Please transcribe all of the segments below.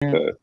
Good.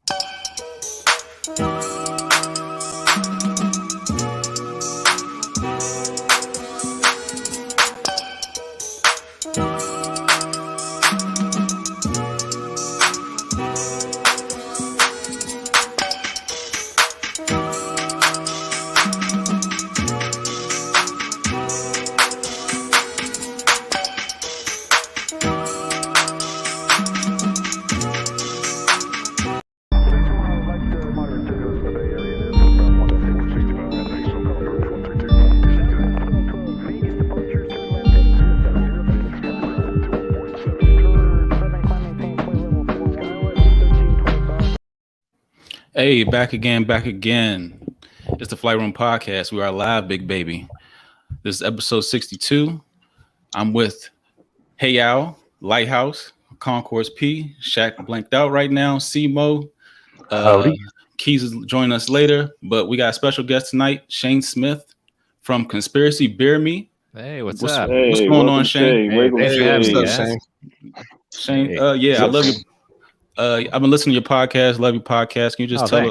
Hey, back again, back again. It's the Flight Room Podcast. We are live, big baby. This is episode 62. I'm with Hey Al, Lighthouse, Concourse P, Shaq blanked out right now, C-Mo. Keys is joining us later, but we got a special guest tonight, Shane Smith from Conspiracy Beer Me. Hey, what's up? Hey, What's going on, Shane? Hey, thanks for having me, What's up, guys. Shane? Hey. Yeah, I love you. I've been listening to your podcast. Love your podcast. Can you just tell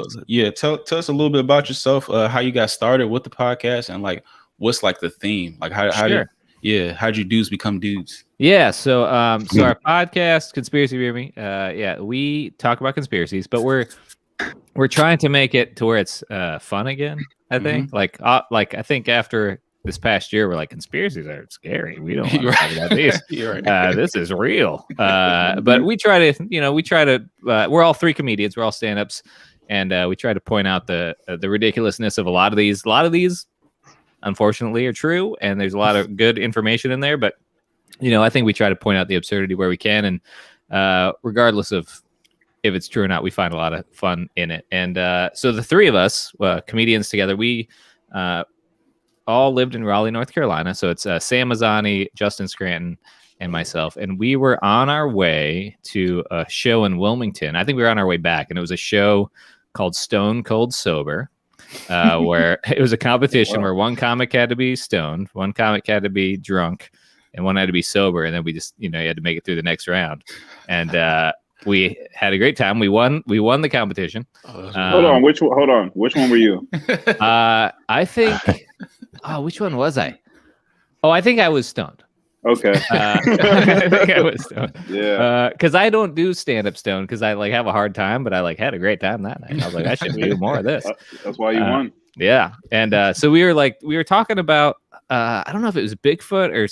us a little bit about yourself? How you got started with the podcast, and like what's like the theme? Like how'd you dudes become dudes? Yeah, so our podcast, Conspiracy Beer Me, we talk about conspiracies, but we're trying to make it to where it's fun again. I think like I think after this past year, we're like, conspiracies are scary. We don't want to talk about these. This is real. But we try to, we're all three comedians. We're all stand-ups. And we try to point out the ridiculousness of a lot of these. A lot of these, unfortunately, are true. And there's a lot of good information in there. But, I think we try to point out the absurdity where we can. And regardless of if it's true or not, we find a lot of fun in it. And so the three of us, comedians together, we all lived in Raleigh, North Carolina. So it's Sam Mazzani, Justin Scranton, and myself. And we were on our way to a show in Wilmington. I think we were on our way back. And it was a show called Stone Cold Sober, where it was a competition where one comic had to be stoned, one comic had to be drunk, and one had to be sober. And then we just, you had to make it through the next round. And we had a great time. We won the competition. Hold on. Which one were you? I think... Oh, which one was I? Oh, I think I was stoned. Okay. I think I was stoned. Yeah. Because I don't do stand-up stoned because I have a hard time, but I had a great time that night. I was like, I should do more of this. That's why you won. Yeah. And so we were talking about, I don't know if it was Bigfoot or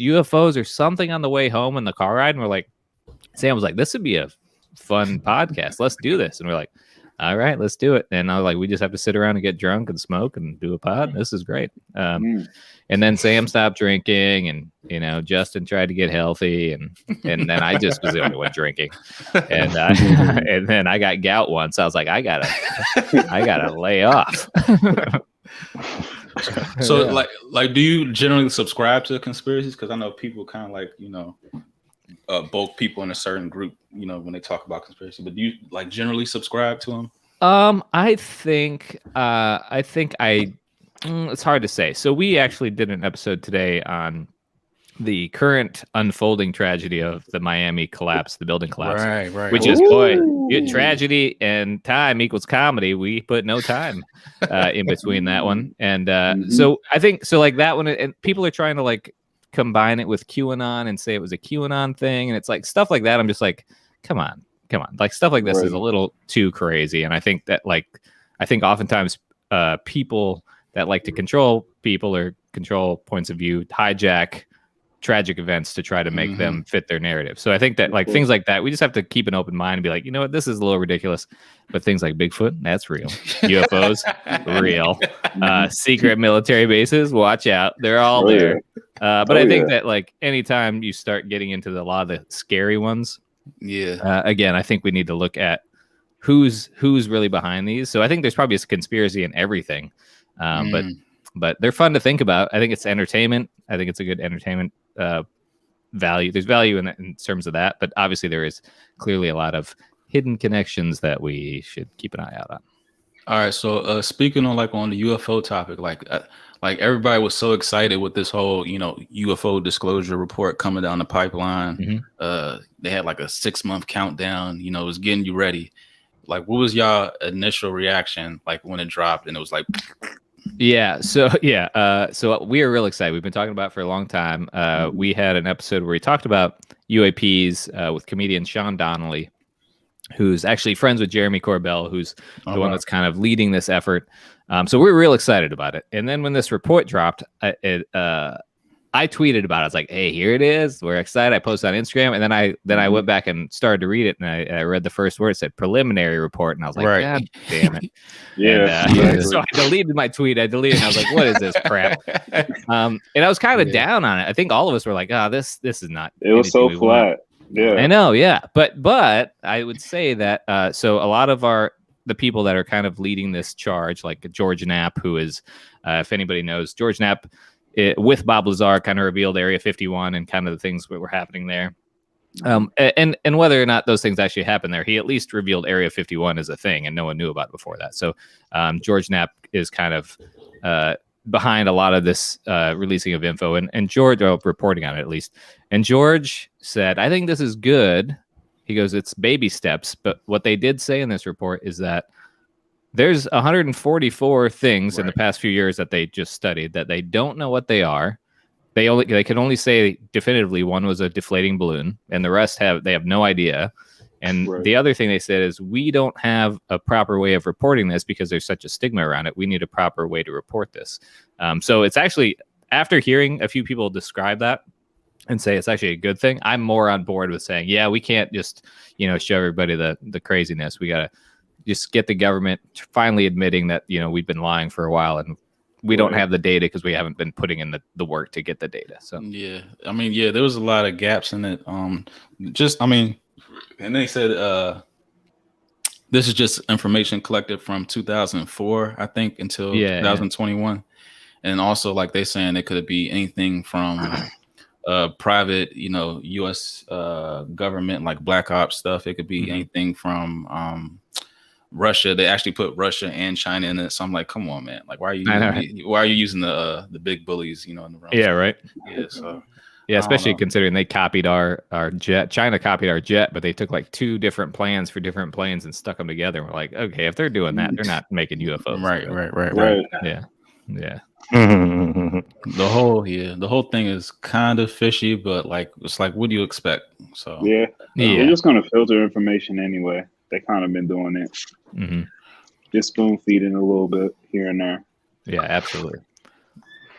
UFOs or something on the way home in the car ride. And we're like, Sam was like, this would be a fun podcast. Let's do this. And we're like, all right, let's do it. And I was like, we just have to sit around and get drunk and smoke and do a pod. This is great. And then Sam stopped drinking, and Justin tried to get healthy, and then I just was the only one drinking. And and then I got gout once. I was like, I gotta lay off. So like, do you generally subscribe to conspiracies? Because I know people kind of like bulk people in a certain group, when they talk about conspiracy, but do you like generally subscribe to them? I think it's hard to say. So we actually did an episode today on the current unfolding tragedy of the Miami collapse, the building collapse, right. Which is tragedy and time equals comedy. We put no time in between that one. And so I think like that one, and people are trying to like combine it with QAnon and say it was a QAnon thing, and it's like stuff like that. I'm just like, come on, like stuff like this is a little too crazy. And I think that oftentimes people that like to control people or control points of view hijack tragic events to try to make them fit their narrative. So I think that like things like that, we just have to keep an open mind and be like, you know what, this is a little ridiculous, but things like Bigfoot, that's real. UFOs, real. Secret military bases, watch out, they're all there. But I think that like anytime you start getting into a lot of the scary ones, again, I think we need to look at who's really behind these. So I think there's probably a conspiracy in everything, but they're fun to think about. I think it's entertainment. I think it's a good entertainment value. There's value in terms of that, but obviously there is clearly a lot of hidden connections that we should keep an eye out on. All right. So speaking on the UFO topic, like everybody was so excited with this whole, UFO disclosure report coming down the pipeline. They had like a 6-month countdown, it was getting you ready. Like, what was y'all initial reaction like when it dropped and it was like? Yeah. So so we are real excited. We've been talking about it for a long time. We had an episode where we talked about UAPs with comedian Sean Donnelly, who's actually friends with Jeremy Corbell, who's the one that's kind of leading this effort. So we're real excited about it. And then when this report dropped, I tweeted about it. I was like, "Hey, here it is. We're excited." I posted on Instagram, and then I went back and started to read it, and I read the first word. It said preliminary report, and I was like, "God damn it!" Yeah. So I deleted my tweet. I deleted, and I was like, "What is this crap?" And I was kind of down on it. I think all of us were like, "Oh, this is not." It was so flat. Yeah, I know. Yeah, but I would say that so a lot of the people that are kind of leading this charge, like George Knapp, who is, if anybody knows, George Knapp. With Bob Lazar, kind of revealed Area 51 and kind of the things that were happening there. And whether or not those things actually happened there, he at least revealed Area 51 as a thing, and no one knew about it before that. So George Knapp is kind of behind a lot of this releasing of info, and George, reporting on it at least. And George said, "I think this is good." He goes, "It's baby steps," but what they did say in this report is that there's 144 things in the past few years that they just studied that they don't know what they are. They can only say definitively one was a deflating balloon, and the rest they have no idea. And the other thing they said is we don't have a proper way of reporting this because there's such a stigma around it. We need a proper way to report this. So it's actually, after hearing a few people describe that and say it's actually a good thing, I'm more on board with saying, yeah, we can't just show everybody the craziness. We gotta just get the government finally admitting that, we've been lying for a while and we don't have the data because we haven't been putting in the work to get the data. So, yeah, I mean, there was a lot of gaps in it. And they said, this is just information collected from 2004, I think, until 2021. And also, like they saying, it could be anything from private, U.S. Government, like Black Ops stuff. It could be anything from Russia. They actually put Russia and China in it. So I'm like, come on, man. Like, why are you using the big bullies, in the room? Yeah, right. Yeah, so especially considering they copied our jet. China copied our jet, but they took like 2 different plans for different planes and stuck them together. And we're like, okay, if they're doing that, they're not making UFOs. Right. Yeah. The whole thing is kind of fishy, but like it's like, what do you expect? So we're just gonna filter information anyway. They kind of been doing it, just spoon feeding a little bit here and there. Yeah, absolutely.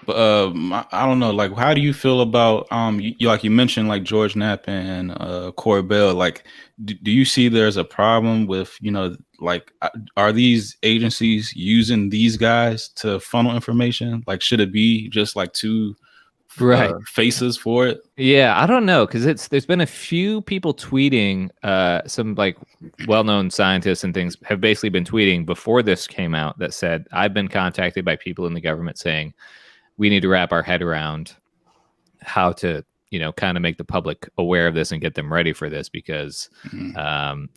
But I don't know. Like, how do you feel about you mentioned like George Knapp and Corbell? Like, do you see there's a problem with like are these agencies using these guys to funnel information? Like, should it be just like 2 faces for it? Yeah, I don't know, because there's been a few people tweeting. Some like well-known scientists and things have basically been tweeting before this came out that said, I've been contacted by people in the government saying we need to wrap our head around how to kind of make the public aware of this and get them ready for this, because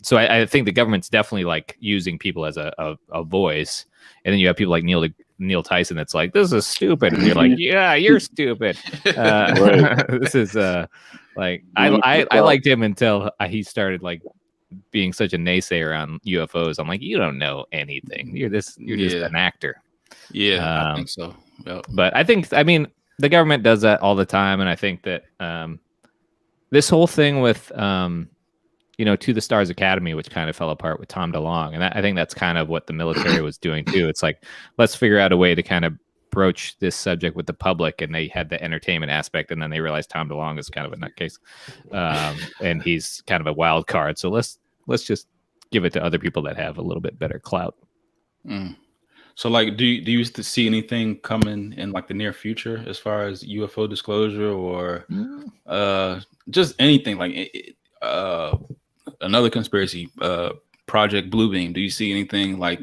so I think the government's definitely like using people as a voice, and then you have people like Neil Tyson that's like, this is stupid, and you're like, yeah, you're stupid. This is like I liked him until he started like being such a naysayer on UFOs. I'm like, you don't know anything. You're just an actor. I think so. Yep. But I mean the government does that all the time, and I think that this whole thing with To the Stars Academy, which kind of fell apart with Tom DeLonge, and I think that's kind of what the military was doing too. It's like, let's figure out a way to kind of broach this subject with the public, and they had the entertainment aspect, and then they realized Tom DeLonge is kind of a nutcase, and he's kind of a wild card. So let's just give it to other people that have a little bit better clout. So, like, do you see anything coming in like the near future as far as UFO disclosure or just anything like another conspiracy, Project Bluebeam? Do you see anything like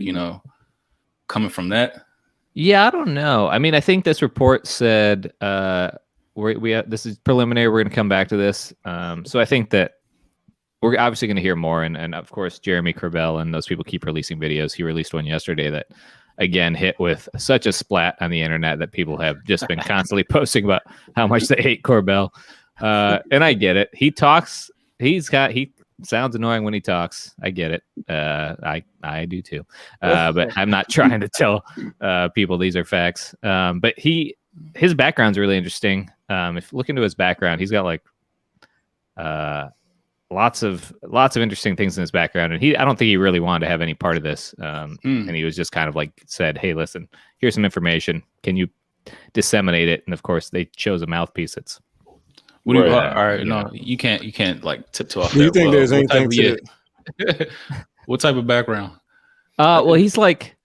coming from that? Yeah, I don't know. I mean, I think this report said this is preliminary. We're going to come back to this. So I think that we're obviously going to hear more, and of course, Jeremy Corbell and those people keep releasing videos. He released one yesterday that, again, hit with such a splat on the internet that people have just been constantly posting about how much they hate Corbell. And I get it. He sounds annoying when he talks. I get it. I do too. But I'm not trying to tell people these are facts. But his background's really interesting. If you look into his background, he's got like lots of interesting things in his background, and I don't think he really wanted to have any part of this. And he was just kind of like said, "Hey, listen, here's some information. Can you disseminate it?" And of course, they chose a mouthpiece that's. What do you? All right, no, you can't like tiptoe off. Do you think there's anything to it? What type of background? Well, he's like,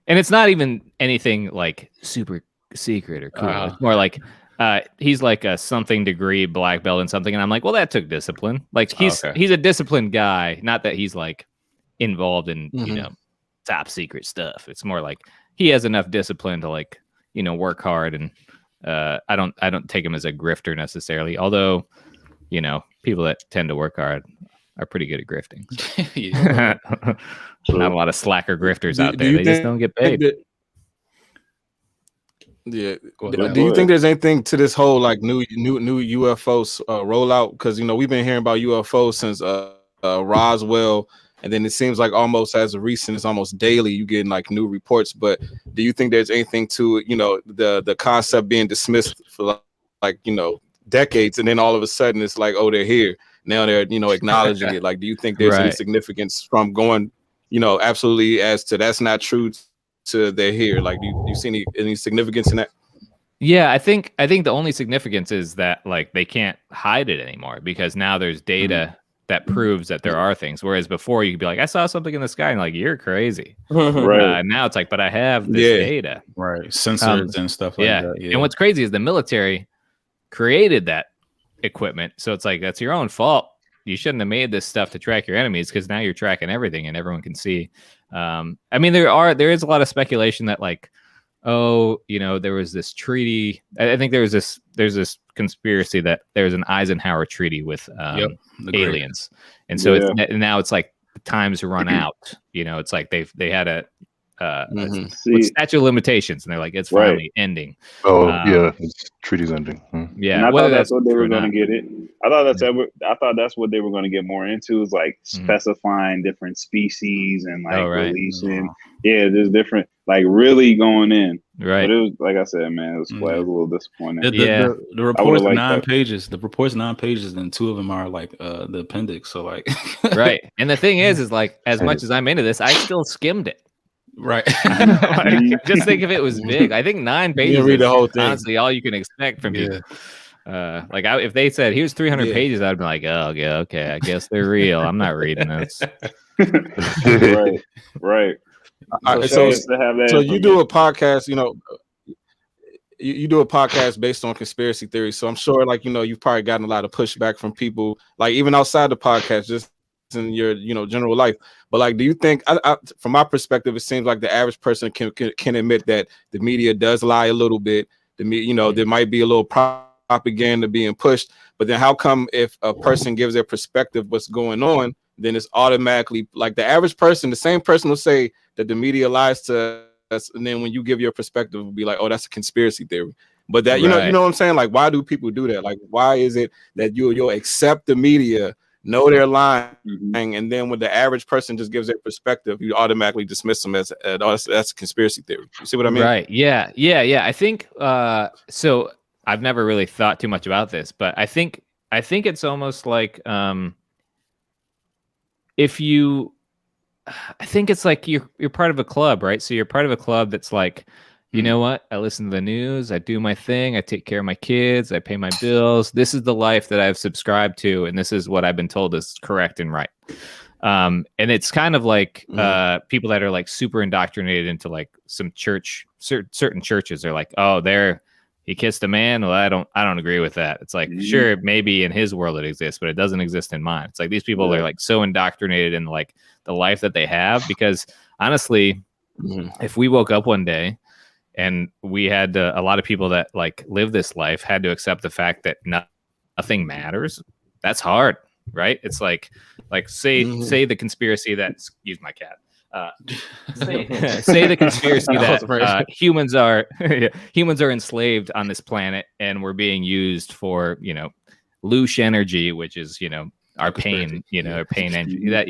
and it's not even anything like super secret or cool. It's more like he's like a something degree black belt in something, and I'm like, well, that took discipline. Like he's a disciplined guy, not that he's like involved in top secret stuff. It's more like he has enough discipline to like work hard, and I don't take him as a grifter necessarily, although people that tend to work hard are pretty good at grifting. Not a lot of slacker grifters out there. They just don't get paid. Do you think there's anything to this whole like new UFO rollout? Because we've been hearing about UFOs since Roswell, and then it seems like almost as of recent, it's almost daily you getting like new reports. But do you think there's anything to the concept being dismissed for like decades, and then all of a sudden it's like, oh, they're here now, they're acknowledging it? Like, do you think there's any significance from going absolutely as to that's not true to they're here? Like, do you see any significance in that? Yeah, I think the only significance is that like they can't hide it anymore, because now there's data that proves that there are things. Whereas before you could be like, I saw something in the sky, and like, you're crazy. Right. Now it's like, but I have this data. Right. Sensors and stuff like that. Yeah. And what's crazy is the military created that equipment. So it's like, that's your own fault. You shouldn't have made this stuff to track your enemies, because now you're tracking everything and everyone can see. I mean, there is a lot of speculation that like, there was this treaty. I think there's this conspiracy that there's an Eisenhower treaty with aliens, and so now it's like the time's run out. It's like they had a statute of limitations, and they're like, it's finally ending. It's treaty's ending. Yeah, and I thought that's what they were going to get it. I thought that's what they were going to get more into, is like specifying different species and like releasing. Yeah, there's different, like really going in. Right. But it was, like I said, man, it was a little disappointing. The report's 9 pages. The report's 9 pages, and 2 of them are like the appendix. So like, right. And the thing is like, as much as I'm into this, I still skimmed it. Right. Just think if it was big. I think 9 pages. Read the whole thing. Honestly, all you can expect from people. If they said here's 300 pages, I'd be like, oh yeah, okay, I guess they're real. I'm not reading this. Right. So you do a podcast, you do a podcast based on conspiracy theories. So I'm sure, like, you've probably gotten a lot of pushback from people, like even outside the podcast, just in your, general life. But like, do you think, from my perspective, it seems like the average person can admit that the media does lie a little bit. There might be a little propaganda being pushed, but then how come if a person gives their perspective what's going on, then it's automatically like the average person, the same person will say that the media lies to us, and then when you give your perspective, will be like, oh, that's a conspiracy theory. But that you know what I'm saying? Like, why do people do that? Like, why is it that you'll accept the media, know they're lying, and then when the average person just gives their perspective, you automatically dismiss them as that's a conspiracy theory? You see what I mean? Right. Yeah. I think so. I've never really thought too much about this, but I think it's almost like I think it's like you're part of a club, right? So you're part of a club that's like, you know what? I listen to the news, I do my thing, I take care of my kids, I pay my bills. This is the life that I've subscribed to, and this is what I've been told is correct and right. And it's kind of like people that are like super indoctrinated into like some certain churches are like, oh, he kissed a man. Well, I don't agree with that. It's like, sure, maybe in his world it exists, but it doesn't exist in mine. It's like these people are like so indoctrinated in like the life that they have, because honestly, if we woke up one day and we had a lot of people that like live this life had to accept the fact that nothing matters, that's hard, right? It's like say the conspiracy that, excuse my cat. Say the conspiracy that humans are enslaved on this planet, and we're being used for loosh energy, which is our pain, our pain engine. That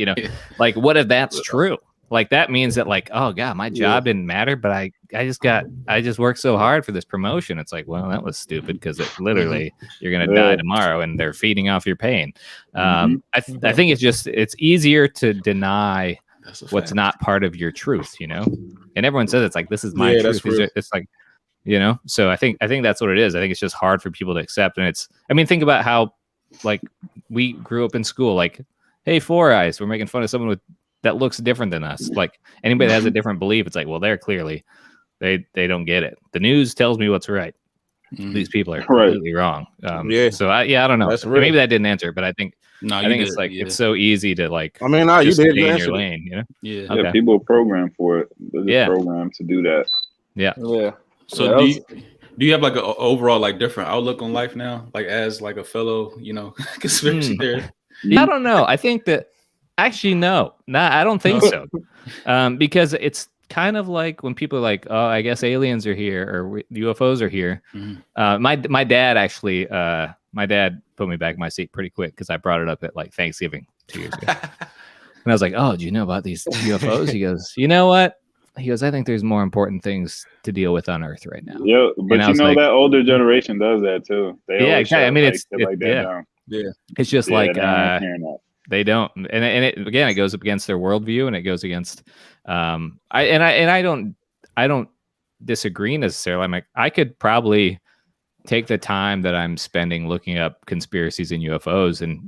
like, what if that's true? Like that means that like, oh god, my job didn't matter, but I just worked so hard for this promotion. It's like, well, that was stupid because it literally you're gonna die tomorrow, and they're feeding off your pain. I think it's easier to deny what's not part of your truth, and everyone says it's like, this is my truth. It's like, so I think that's what it is. I think it's just hard for people to accept, and think about how like we grew up in school, like, hey, Four Eyes, we're making fun of someone that looks different than us. Like anybody that has a different belief, it's like, well, they're clearly they don't get it. The news tells me what's right. These people are completely wrong. So I don't know. Maybe that didn't answer, but I think it's like it's so easy to like. I mean, you did stay in your lane, Yeah, people are programmed for it. They're just programmed to do that. Yeah. So do you have like an overall like different outlook on life now, like as like a fellow conspiracy theorist? I don't know. I think that actually no, I don't think so, because it's kind of like when people are like, oh, I guess aliens are here or UFOs are here. My dad actually, my dad put me back in my seat pretty quick because I brought it up at like Thanksgiving 2 years ago, and I was like, oh, do you know about these UFOs? He goes, you know what? He goes, I think there's more important things to deal with on Earth right now. Yeah, but like, that older generation does that too. They exactly. I mean, it's like that down. Yeah, it's just like they don't, and it again, it goes up against their worldview, and it goes against. I don't disagree necessarily. I'm like, I could probably take the time that I'm spending looking up conspiracies and UFOs, and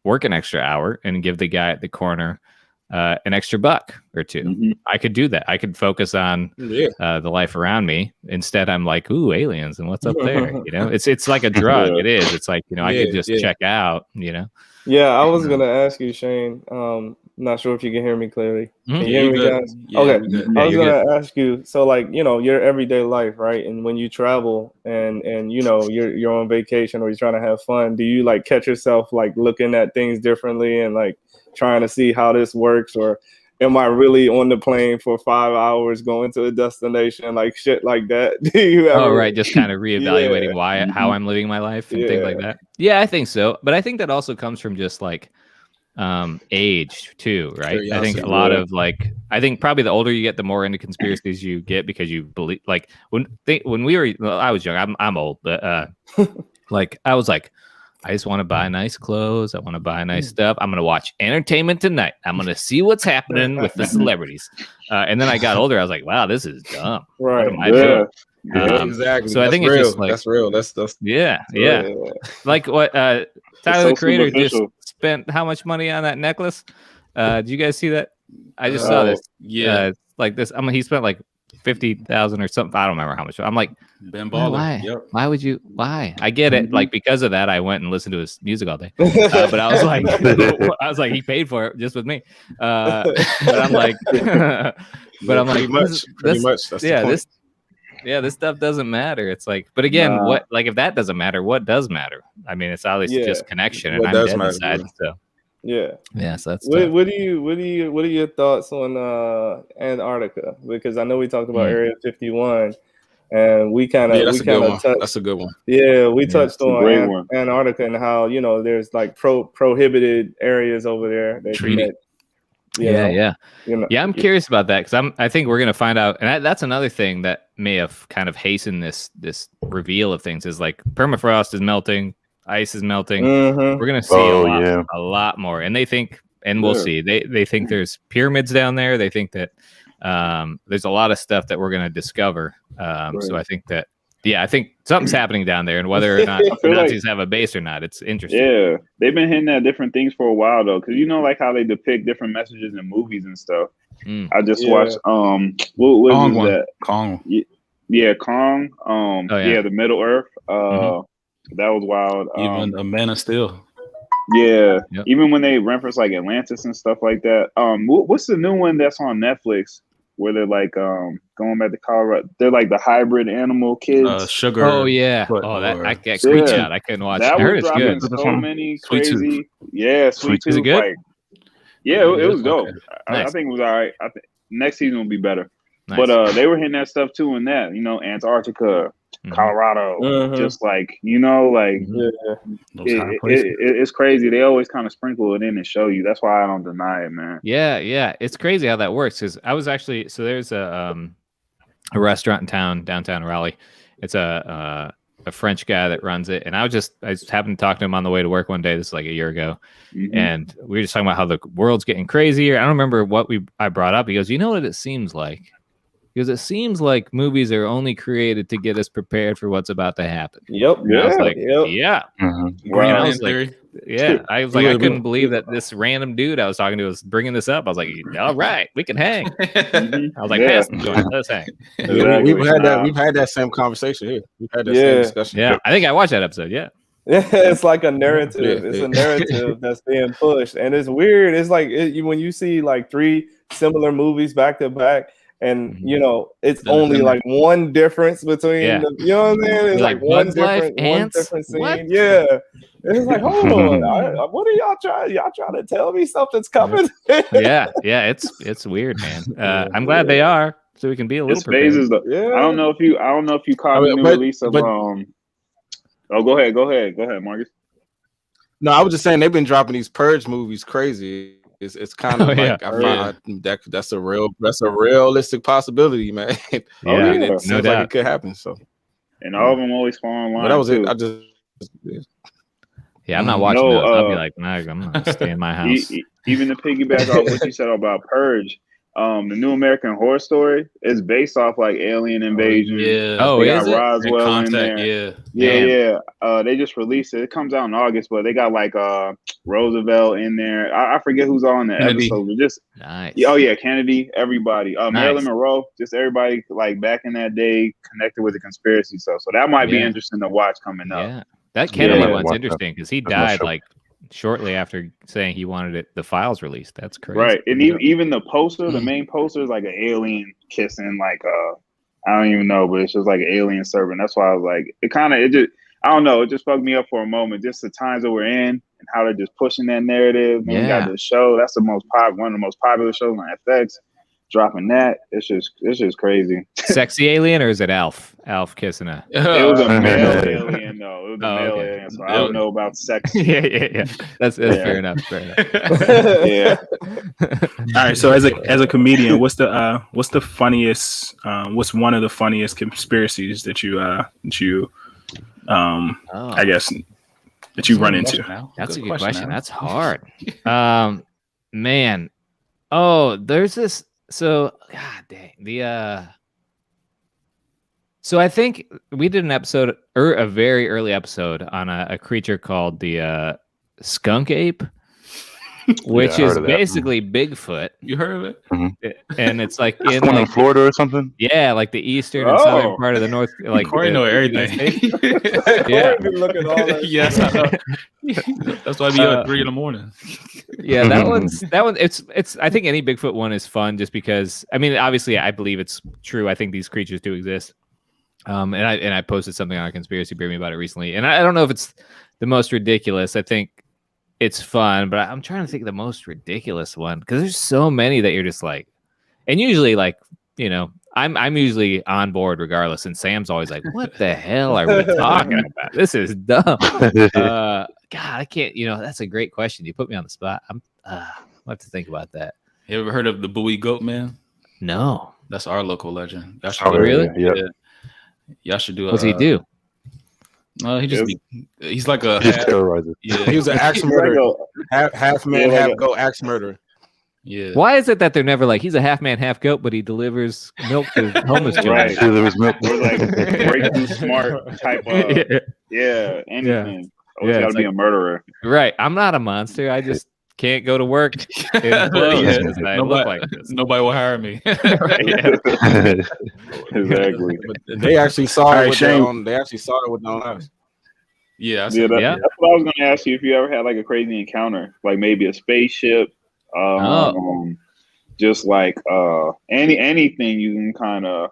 work an extra hour and give the guy at the corner an extra $1 or $2. I could do that. I could focus on the life around me. Instead, I'm like, ooh, aliens and what's up there? It's like a drug. It is. It's like, I could just check out, Yeah, I was gonna ask you, Shane. Not sure if you can hear me clearly. Can you hear me, guys? Yeah, okay. I was gonna ask you. So, like, your everyday life, right? And when you travel and you're on vacation or you're trying to have fun, do you like catch yourself like looking at things differently and like trying to see how this works, or am I really on the plane for 5 hours going to a destination, like shit like that? Do you ever? Just kind of reevaluating how I'm living my life and things like that. Yeah, I think so. But I think that also comes from just like age too, right? I think a lot of like, I think probably the older you get, the more into conspiracies you get, because you believe, like when I was young, I'm old, but like I was like, I just want to buy nice clothes. I want to buy nice stuff. I'm going to watch Entertainment Tonight. I'm going to see what's happening with the celebrities. And then I got older. I was like, wow, this is dumb. Right. What am I doing? Exactly. So I think real. it's just like, that's real. That's yeah. Like what Tyler the Creator just spent how much money on that necklace? Did you guys see that? I just saw this. Yeah. Like this. I mean, he spent like 50,000 or something. I don't remember how much. I'm like, Ben Baller. Why? Yep. Why would you? Why? I get it. Like because of that, I went and listened to his music all day. But I was like, he paid for it just with me. But I'm like, pretty much. That's this stuff doesn't matter. It's like, but again, what? Like if that doesn't matter, what does matter? I mean, it's obviously just connection, and I'm dead inside. So. Yeah. So that's what are your thoughts on Antarctica? Because I know we talked about Area 51, and we kind of touched. That's a good one. Yeah, we touched on Antarctica and how there's like prohibited areas over there. Treaty. I'm curious about that because I think we're gonna find out, and that's another thing that may have kind of hastened this reveal of things is like permafrost is melting. Ice is melting. We're gonna see a lot more, and they think, and we'll see. They think there's pyramids down there. They think that there's a lot of stuff that we're gonna discover. So I think that I think something's happening down there, and whether or not the Nazis have a base or not, it's interesting. Yeah, they've been hinting at different things for a while though, because like how they depict different messages in movies and stuff. I just watched what Kong was that? Kong. Yeah, Kong. The Middle Earth. That was wild. Even a Man of Steel. Yeah. Yep. Even when they reference like Atlantis and stuff like that. What's the new one that's on Netflix where they're like going back to Colorado? They're like the hybrid animal kids. Sugar. Oh yeah. I got creeped out. I couldn't watch. That was dropping so many crazy. Sweet Tooth. Yeah, Sweet Tooth. Is it good? Like, it was dope. Okay. Nice. I think it was all right. I think next season will be better. Nice. But they were hitting that stuff too in that, Antarctica. Colorado, just like it's crazy. They always kind of sprinkle it in and show you. That's why I don't deny it, man. Yeah, it's crazy how that works. Because I was actually there's a restaurant in downtown Raleigh. It's a French guy that runs it, and I just happened to talk to him on the way to work one day. This is like a year ago, and we were just talking about how the world's getting crazier. I don't remember what I brought up. He goes, "You know what it seems like?" Because it seems like movies are only created to get us prepared for what's about to happen. Yep. And I was like, yeah. Wow. I was like, I was like, I couldn't believe that this random dude I was talking to was bringing this up. I was like, all right, we can hang. I was like, pass the joint, let's hang. Exactly. We've had that same conversation here. We've had that same discussion. Yeah, I think I watched that episode. Yeah. It's like a narrative. It's a narrative that's being pushed, and it's weird. It's like when you see like 3 similar movies back to back. And it's only like one difference between the, you know what I'm saying? It's like one different scene. What? Yeah. And it's like, hold on, what are y'all trying? Y'all trying to tell me something's coming? yeah, it's weird, man. I'm glad they are, so we can be a little prepared. I don't know if you caught the new release of Oh, go ahead, Marcus. No, I was just saying they've been dropping these Purge movies crazy. It's kind of that's a realistic possibility, man. No doubt. Like it could happen. So, and all of them always fall in line. But that was too. it. I just I'm not watching those. I'll be like, nah, I'm gonna stay in my house. Even to piggyback off what you said about Purge, the New American Horror Story is based off like alien invasion. Is it? Roswell in there. Yeah. They just released it. It comes out in August, but they got like Roosevelt in there. I forget who's all in the episode. But just nice. Oh yeah, Kennedy, everybody. Marilyn Monroe, just everybody like back in that day connected with the conspiracy stuff. So that might be interesting to watch coming up. Yeah, that Kennedy one's interesting because he died like shortly after saying he wanted the files released. That's crazy. Right. And even the poster, the main poster is like an alien kissing, like I don't even know, but it's just like an alien servant. That's why I was like, I don't know, it just fucked me up for a moment. Just the times that we're in and how they're just pushing that narrative. And we got this show. That's one of the most popular shows on FX. Dropping that, it's just crazy. Sexy alien, or is it Alf? Alf kissing her. It was a male alien, though. It was a male alien, so I don't know about sex. Yeah. That's fair enough. Yeah. All right. So as a comedian, what's the funniest? What's one of the funniest conspiracies that you I guess that you run into? That's a good question. That's hard. Man. Oh, there's this. So, god dang. So I think we did an episode, or a very early episode, on a creature called the skunk ape, which is basically Bigfoot. You heard of it? Mm-hmm. And it's like in Florida or something. Yeah, like the eastern and southern part of the north. Like Corey know everything. Yeah, look at all that. Yes, I know. That's why I be up at 3 a.m. Yeah, that one. It's. I think any Bigfoot one is fun, just because. I mean, obviously, I believe it's true. I think these creatures do exist. And I posted something on a conspiracy theory about it recently, and I don't know if it's the most ridiculous. I think it's fun, but I'm trying to think of the most ridiculous one, because there's so many that you're just like, and usually like, I'm usually on board regardless, and Sam's always like, what the hell are we talking about? This is dumb. God, I can't, that's a great question. You put me on the spot. I'll have to think about that. You ever heard of the Bowie Goat Man? No. That's our local legend. Really? Yeah. Y'all should do. What's he do? He's like a terrorizer. Yeah, he was an axe murderer, half man, half goat axe murderer. Yeah. Why is it that they're never like, he's a half man, half goat, but he delivers milk to homeless children? Right. Delivers milk. Or like breakthrough smart type of anything. You gotta be a murderer. Right. I'm not a monster. I just can't go to work in clothes because I look like this. Nobody will hire me. Exactly. But they actually saw it with their own. They actually saw it with their own eyes. Yeah. That's what I was gonna ask you, if you ever had like a crazy encounter, like maybe a spaceship, just like anything you can kind of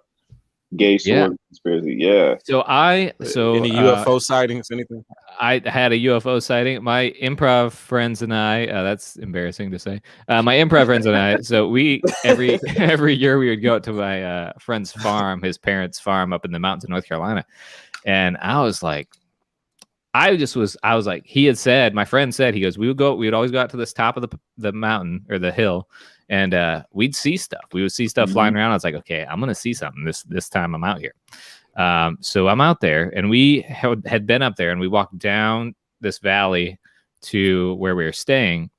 gay sword conspiracy. Yeah. So any UFO sightings, anything? I had a UFO sighting. My improv friends and I, that's embarrassing to say. My improv friends and I, so we every year we would go out to my friend's farm, his parents' farm up in the mountains of North Carolina. And I was like, he had said, my friend said, he goes, we would always go out to this top of the mountain or the hill, and we'd see stuff. We would see stuff flying around. I was like, okay, I'm going to see something this time I'm out here. So I'm out there, and we had been up there, and we walked down this valley to where we were staying.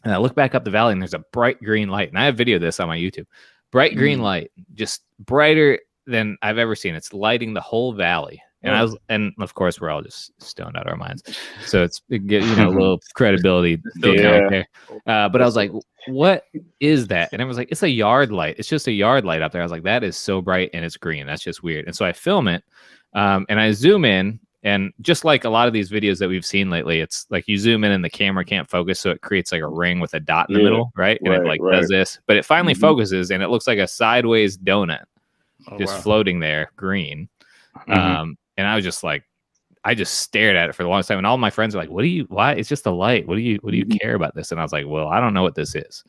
And I look back up the valley, and there's a bright green light. And I have video of this on my YouTube. Bright green light, just brighter than I've ever seen. It's lighting the whole valley. And and of course we're all just stoned out of our minds, so it a little credibility out there. But I was like, "What is that?" And I was like, "It's a yard light. It's just a yard light up there." I was like, "That is so bright and it's green. That's just weird." And so I film it, and I zoom in, and just like a lot of these videos that we've seen lately, it's like you zoom in and the camera can't focus, so it creates like a ring with a dot in the middle, right? And it does this, but it finally focuses, and it looks like a sideways donut, floating there, green. And I was just like, I just stared at it for the longest time. And all my friends are like, why? It's just a light. What do you care about this? And I was like, well, I don't know what this is.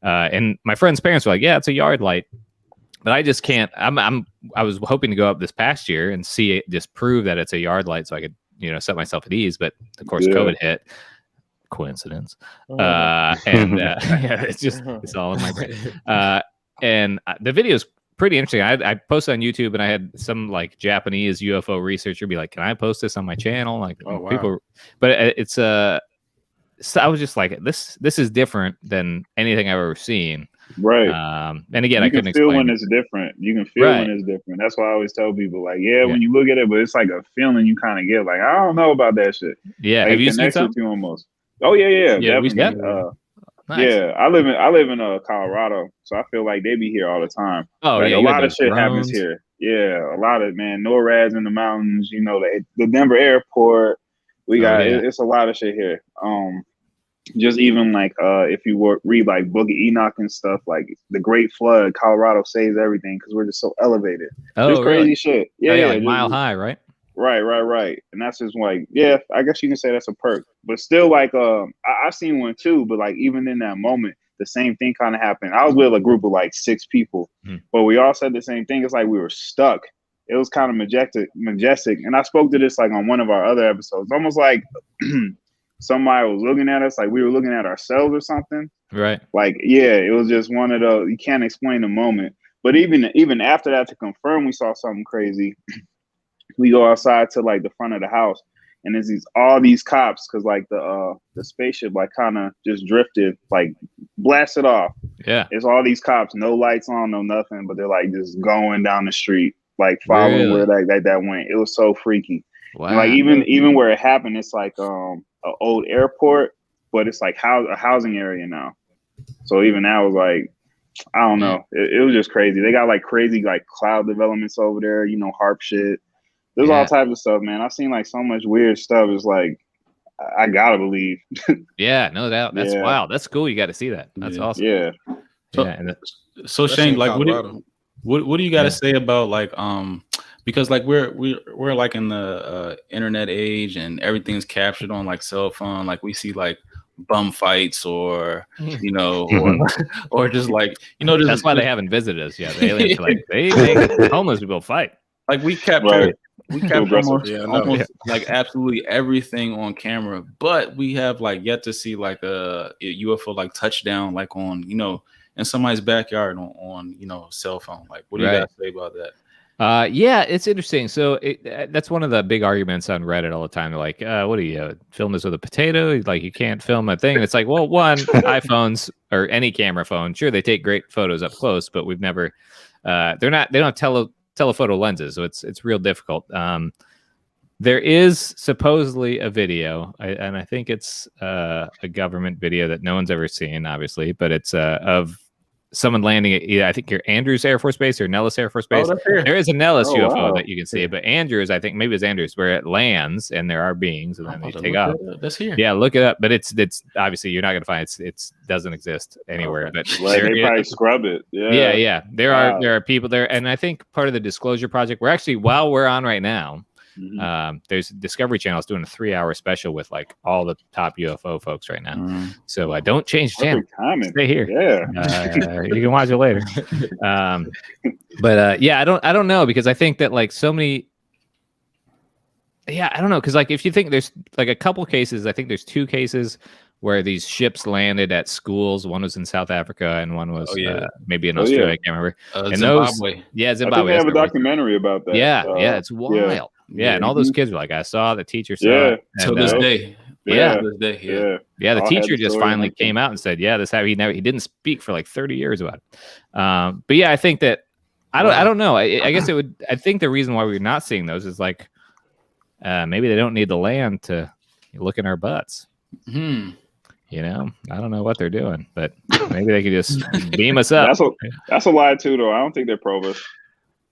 And my friend's parents were like, yeah, it's a yard light. But I just can't, I was hoping to go up this past year and see it, just prove that it's a yard light so I could, set myself at ease. But of course, COVID hit. Coincidence. It's all in my brain. And the video's pretty interesting. I posted on YouTube, and I had some like Japanese UFO researcher be like, "Can I post this on my channel?" Like, people, but it's so I was just like, "This is different than anything I've ever seen." Right. And again, I couldn't feel explain when it's different. You can feel when it's different. That's why I always tell people, like, when you look at it, but it's like a feeling you kind of get. Like, I don't know about that shit. Yeah. Like, have you seen something? You almost. Oh yeah, definitely. Nice. Yeah, I live in Colorado, so I feel like they be here all the time. Oh, like, a lot of shit happens here. Yeah, a lot of NORADs in the mountains. The Denver airport. We got it's a lot of shit here. Just even like if you read like Book of Enoch and stuff, like the Great Flood, Colorado saves everything because we're just so elevated. Just crazy shit. Yeah, like Mile High, right? Right. And that's just like, I guess you can say that's a perk. But still, like, I seen one too, but like even in that moment, the same thing kind of happened. I was with a group of like 6 people, but we all said the same thing. It's like we were stuck. It was kind of majestic. And I spoke to this like on one of our other episodes. Almost like somebody was looking at us, like we were looking at ourselves or something. Right. Like, it was just one of those, you can't explain the moment. But even after that, to confirm we saw something crazy, we go outside to like the front of the house, and there's all these cops, because like the spaceship like kind of just drifted, like blasted off. Yeah, it's all these cops, no lights on, no nothing, but they're like just going down the street, like following where that went. It was so freaky. Wow. And like even where it happened, it's like an old airport, but it's like a housing area now. So even now, it was like, I don't know, it was just crazy. They got like crazy like cloud developments over there, harp shit. There's all types of stuff, man. I've seen like so much weird stuff. It's like, I gotta believe. Yeah, no doubt. That's wild. That's cool. You got to see that. That's awesome. Yeah. So Shane, like, what do you got to say about like, because like we're like in the internet age, and everything's captured on like cell phone. Like we see like bum fights or or just like that's why they haven't visited us yet. The aliens are like, they make homeless people fight. Like we capture almost like absolutely everything on camera, but we have like yet to see like a UFO like touchdown like on in somebody's backyard on cell phone. Like, what do you got to say about that? Yeah, it's interesting. So that's one of the big arguments on Reddit all the time. They're like, what do you film this with a potato? Like, you can't film a thing. And it's like, well, one, iPhones or any camera phone, sure, they take great photos up close, but we've never, they don't have telephoto lenses, so it's real difficult. There is supposedly a video, and I think it's a government video that no one's ever seen, obviously, but it's of someone landing at I think your Andrews Air Force Base or Nellis Air Force Base. There is a Nellis UFO that you can see, but Andrews, I think maybe it's Andrews, where it lands and there are beings and then they take off. That's here. Yeah, look it up. But it's obviously you're not gonna find it doesn't exist anywhere. But they probably scrub it. Yeah. There are people there, and I think part of the Disclosure Project. We're actually while we're on right now. There's Discovery Channel is doing a 3-hour special with like all the top UFO folks right now. So don't change channel. Stay here. Yeah, you can watch it later. But I don't know, because I think that like so many. Yeah, I don't know, because like if you think there's like a couple cases, I think there's 2 cases where these ships landed at schools. One was in South Africa and one was maybe in Australia. I can't remember. And Zimbabwe. Zimbabwe. I think they have a documentary about that. Yeah, it's wild. Yeah, and all those kids were like, I saw the teacher saw it. To this day. The teacher just finally came out and said, this happened. He didn't speak for like 30 years about it. But yeah, I think that I don't know. I guess I think the reason why we're not seeing those is like maybe they don't need the land to look in our butts. You know, I don't know what they're doing, but maybe they could just beam us up. That's a lie too, though. I don't think they probe us.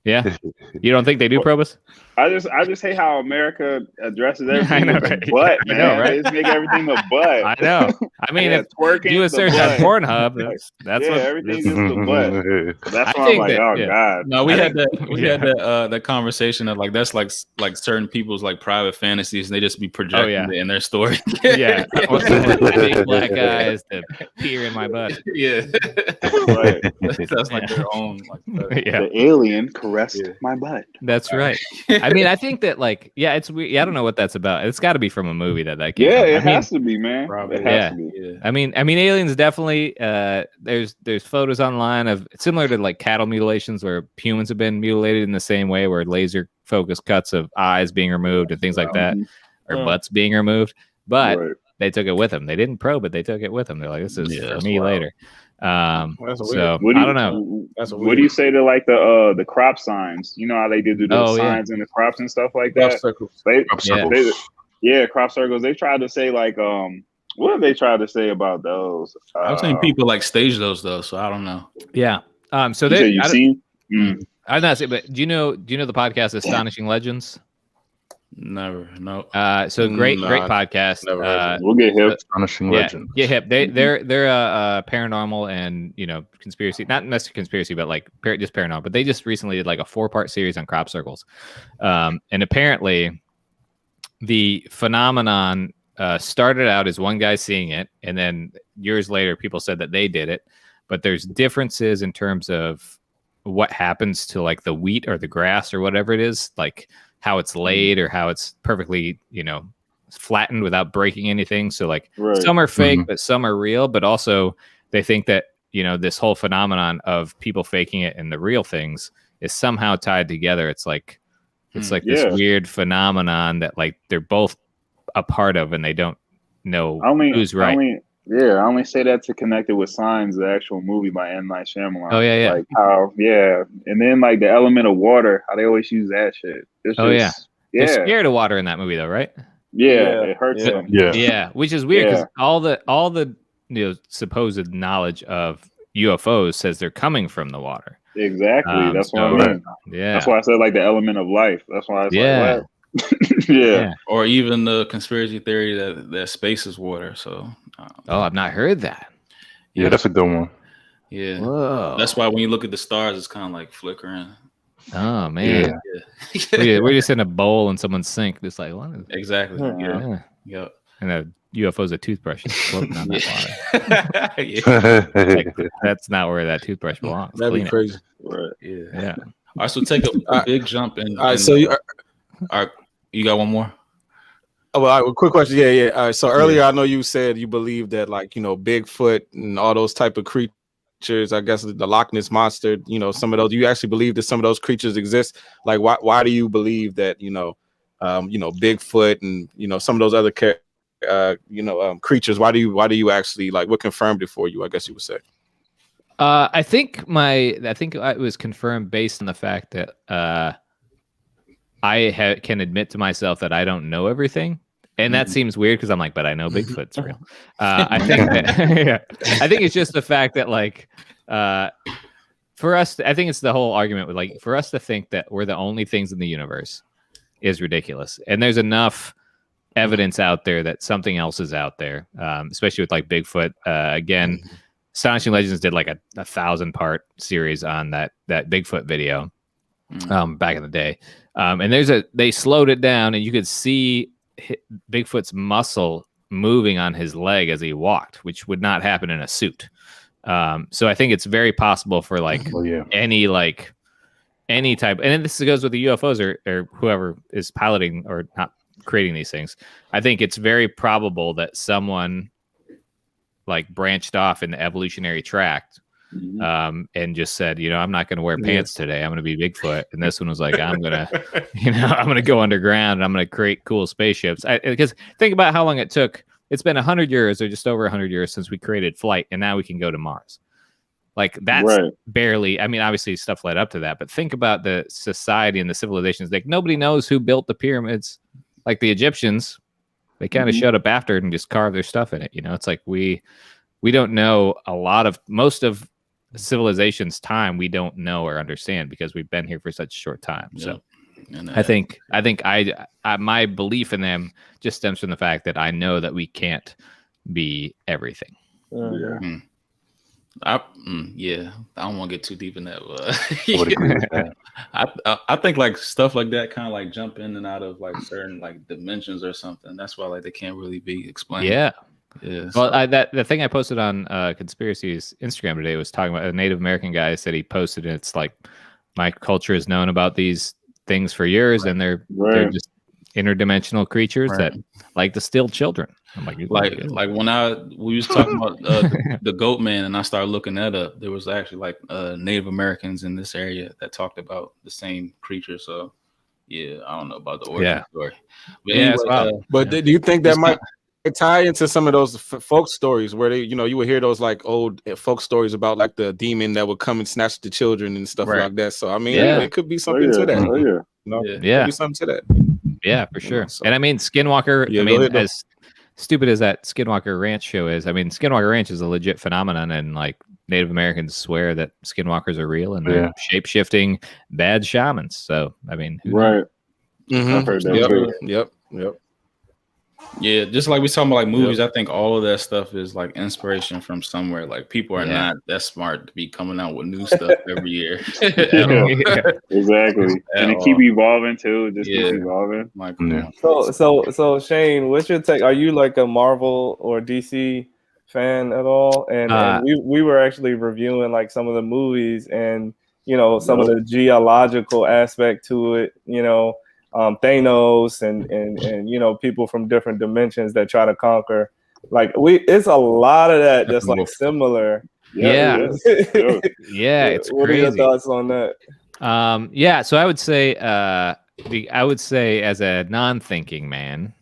Yeah, you don't think they do probe us? I just hate how America addresses everything with the butt, man. I know, right? They just make everything the butt. I know. I mean, if you search on Pornhub, that's what everything's just the butt. That's why I'm like, God. No, we had that conversation of like that's like certain people's like private fantasies, and they just be projecting it in their story. I want big black guys to peer in my butt. Yeah, right. That's like their own. Like, the alien caressed my butt. That's right. I mean, I think that like, it's weird. I don't know what that's about. It's got to be from a movie that came out. It has to be, man. Probably. It has to be. Yeah. I mean, aliens definitely. There's photos online of similar to like cattle mutilations where humans have been mutilated in the same way, where laser focus cuts of eyes being removed and things like that, or butts being removed. But they took it with them. They didn't probe it. They took it with them. They're like, this is for me later. I don't know. What do you say to like the crop signs? You know how they do those signs in the crops and stuff like that? Crop circles. They tried to say like what have they tried to say about those? I've seen people like stage those though, so I don't know. Yeah. So you've seen? I'm not saying, but do you know the podcast Astonishing Legends? Never. No. So great podcast. We'll get hip. Astonishing Legend. Get hip. They're a paranormal and conspiracy, not necessarily conspiracy, but like just paranormal. But they just recently did like a 4-part series on crop circles, and apparently the phenomenon started out as one guy seeing it, and then years later people said that they did it. But there's differences in terms of what happens to like the wheat or the grass or whatever it is, like how it's laid or how it's perfectly, flattened without breaking anything. So like some are fake, but some are real. But also they think that, this whole phenomenon of people faking it and the real things is somehow tied together. It's like this weird phenomenon that like they're both a part of and they don't know who's right. I only say that to connect it with Signs, the actual movie by M. Night Shyamalan. Oh, yeah. Like how, and then like the element of water, how they always use that shit. They're scared of water in that movie, though, right? Yeah, it hurts them. Yeah, which is weird because all the supposed knowledge of UFOs says they're coming from the water. Exactly. That's what I mean. Yeah. That's why I said like the element of life. That's why I was like, yeah. Or even the conspiracy theory that space is water. So. I've not heard that. Yeah, that's a good one. Yeah. Whoa. That's why when you look at the stars, it's kind of like flickering. Oh man. Yeah. We're just in a bowl in someone's sink. Just like what? Exactly. Yeah. And a UFO's a toothbrush floating on that water. Like, that's not where that toothbrush belongs. That'd be crazy. Right. Yeah. All right. So take a big jump in. All right. So you got one more? Oh, well, a quick question. Yeah. All right. So earlier, I know you said you believe that, like, Bigfoot and all those type of creatures, I guess the Loch Ness monster, some of those, you actually believe that some of those creatures exist? Like, why do you believe that, Bigfoot and, some of those other, creatures, why do you actually, like, what confirmed it for you, I guess you would say? I think it was confirmed based on the fact that, I can admit to myself that I don't know everything. And that seems weird because I'm like, but I know Bigfoot's real. I think that, I think it's just the fact that like For us, I think it's the whole argument with like for us to think that we're the only things in the universe is ridiculous, and there's enough evidence out there that something else is out there, especially with like Bigfoot. Again, Astonishing Legends did like a 1,000-part series on that Bigfoot video back in the day, and they slowed it down, and you could see Bigfoot's muscle moving on his leg as he walked, which would not happen in a suit. So I think it's very possible for like any type, and this goes with the UFOs or whoever is piloting or not creating these things. I think it's very probable that someone like branched off in the evolutionary tract and just said, I'm not going to wear pants today. I'm going to be Bigfoot. And this one was like, I'm going to go underground and I'm going to create cool spaceships. Because think about how long it took. It's been 100 years or just over 100 years since we created flight, and now we can go to Mars. Like that's barely, I mean, obviously stuff led up to that, but think about the society and the civilizations. Like nobody knows who built the pyramids. Like the Egyptians, they kind of showed up after it and just carved their stuff in it. It's like we don't know most of civilization's time. We don't know or understand because we've been here for such a short time. Yeah. So I think my belief in them just stems from the fact that I know that we can't be everything. I don't want to get too deep in that. I think like stuff like that kind of like jump in and out of like certain like dimensions or something. That's why like they can't really be explained. Yeah. Well, the thing I posted on Conspiracy's Instagram today was talking about a Native American guy said he posted it. It's like my culture has known about these things for years, and they're just interdimensional creatures that like to steal children. I'm like when we was talking about the goat man, and I started looking that up, there was actually like Native Americans in this area that talked about the same creature. So I don't know about the origin story. But anyway, do you think that might tie into some of those folk stories where they, you would hear those like old folk stories about like the demon that would come and snatch the children and stuff like that. So I mean, it could be something to that. Could be something to that. Yeah, for sure. And I mean, Skinwalker. I mean, as stupid as that Skinwalker Ranch show is, I mean, Skinwalker Ranch is a legit phenomenon, and like Native Americans swear that skinwalkers are real and they're shape-shifting bad shamans. So I mean, I've heard that. Yep. Yeah, just like we talking about like movies, I think all of that stuff is like inspiration from somewhere. Like people are not that smart to be coming out with new stuff every year. Exactly. And it keep evolving too. Just keep evolving. Like, So Shane, what's your take? Are you like a Marvel or DC fan at all? And we were actually reviewing like some of the movies and some of the geological aspect to it, Thanos and people from different dimensions that try to conquer. Like it's a lot of that that's like similar. It's what crazy. are your thoughts on that? So I would say as a non-thinking man,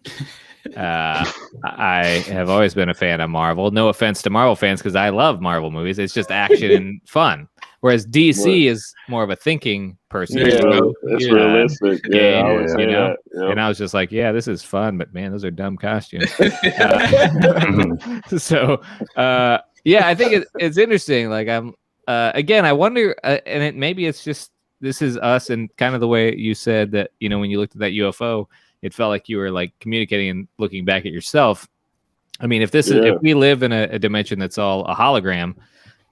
I have always been a fan of Marvel. No offense to Marvel fans, because I love Marvel movies. It's just action and fun. Whereas DC is more of a thinking person. It's realistic. I would say that. And I was just like, this is fun, but man, those are dumb costumes. So I think it's interesting. Like again, I wonder, and maybe it's just this is us, and kind of the way you said that. When you looked at that UFO, it felt like you were like communicating and looking back at yourself. I mean, if we live in a dimension that's all a hologram,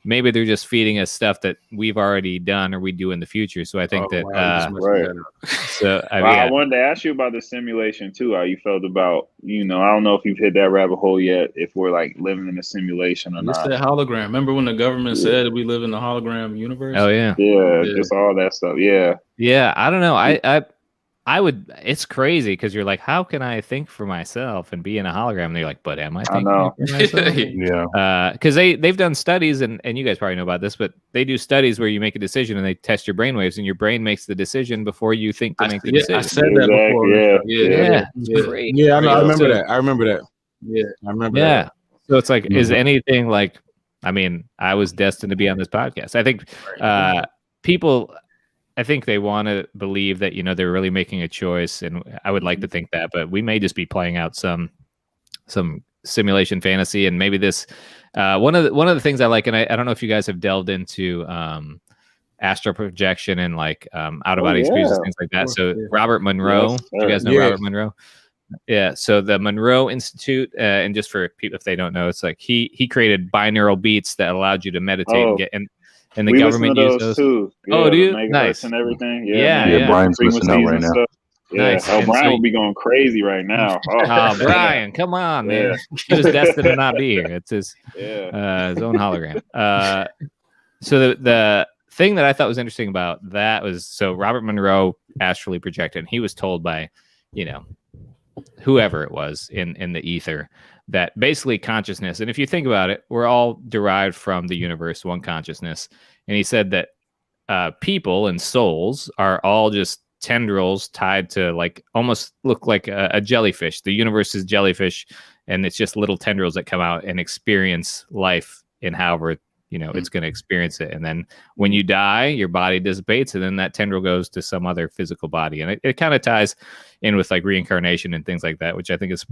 maybe they're just feeding us stuff that we've already done or we do in the future. So I think So I wanted to ask you about the simulation too. How you felt about I don't know if you've hit that rabbit hole yet. If we're like living in a simulation or not. It's that hologram. Remember when the government said we live in a hologram universe? Oh yeah. Just all that stuff. Yeah. I don't know. I would. It's crazy because you're like, how can I think for myself and be in a hologram? And they're like, but am I thinking for myself? Because they've done studies, and you guys probably know about this, but they do studies where you make a decision and they test your brainwaves, and your brain makes the decision before you think to make the decision. I said that before. It's crazy. Yeah, I remember that. I remember that. Yeah, I remember that. So it's like, is anything like? I mean, I was destined to be on this podcast. I think people. I think they want to believe that, they're really making a choice, and I would like to think that, but we may just be playing out some simulation fantasy, and maybe this one of the things I like, and I don't know if you guys have delved into astral projection and like out of body experiences, things like that. So Robert Monroe, you guys know Robert Monroe? Yeah. So the Monroe Institute, and just for people if they don't know, it's like he created binaural beats that allowed you to meditate and get and the government used those too. Do you? Nice. And everything. Yeah. Brian's listening out right now. Yeah. Nice. Oh, Brian will be going crazy right now. Oh, Brian, come on, man. He was destined to not be here. It's his own hologram. So the thing that I thought was interesting about that was, so Robert Monroe astrally projected, and he was told by, whoever it was in the ether, that basically consciousness, and if you think about it, we're all derived from the universe, one consciousness. And he said that people and souls are all just tendrils tied to, like, almost look like a jellyfish. The universe is jellyfish, and it's just little tendrils that come out and experience life in however it's going to experience it. And then when you die, your body dissipates, and then that tendril goes to some other physical body. And it kind of ties in with like reincarnation and things like that, which I think is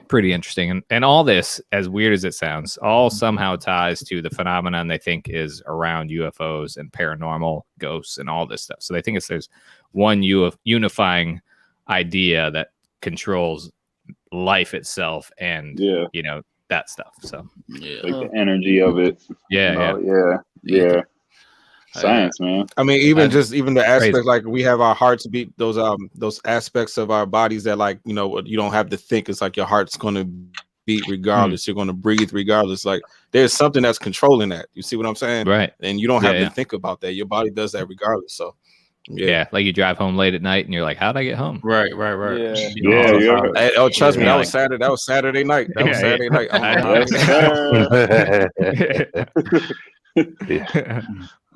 pretty interesting. And all this, as weird as it sounds, all somehow ties to the phenomenon they think is around UFOs and paranormal ghosts and all this stuff. So they think there's one unifying idea that controls life itself and that stuff. So like the energy of it. Yeah. Science, man. I mean, even the aspect, like we have our hearts beat, those aspects of our bodies that, like, you don't have to think. It's like your heart's going to beat regardless. You're going to breathe regardless. Like there's something that's controlling that. You see what I'm saying? Right. And you don't have to think about that. Your body does that regardless. So like you drive home late at night and you're like, how'd I get home? Right. Oh, trust me, that was Saturday. That was Saturday night. That was Saturday night.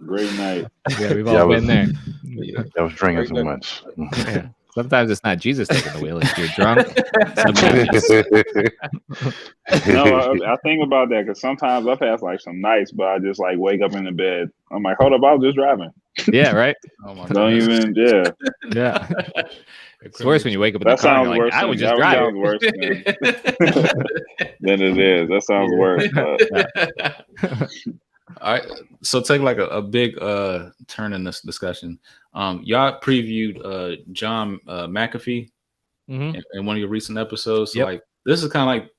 Great night. Yeah, we've all been there. I was drinking so much. Yeah. Sometimes it's not Jesus taking the wheel; it's you're drunk. No, I think about that because sometimes I've had like some nights, but I just like wake up in the bed. I'm like, hold up, I was just driving. Yeah, right. Oh my Don't even, yeah. It's worse when you wake up in the car and you're like, I was just driving. Worse than it is. That sounds worse. But. All right, so take like a big turn in this discussion. Y'all previewed John McAfee in one of your recent episodes. So like this is kind of like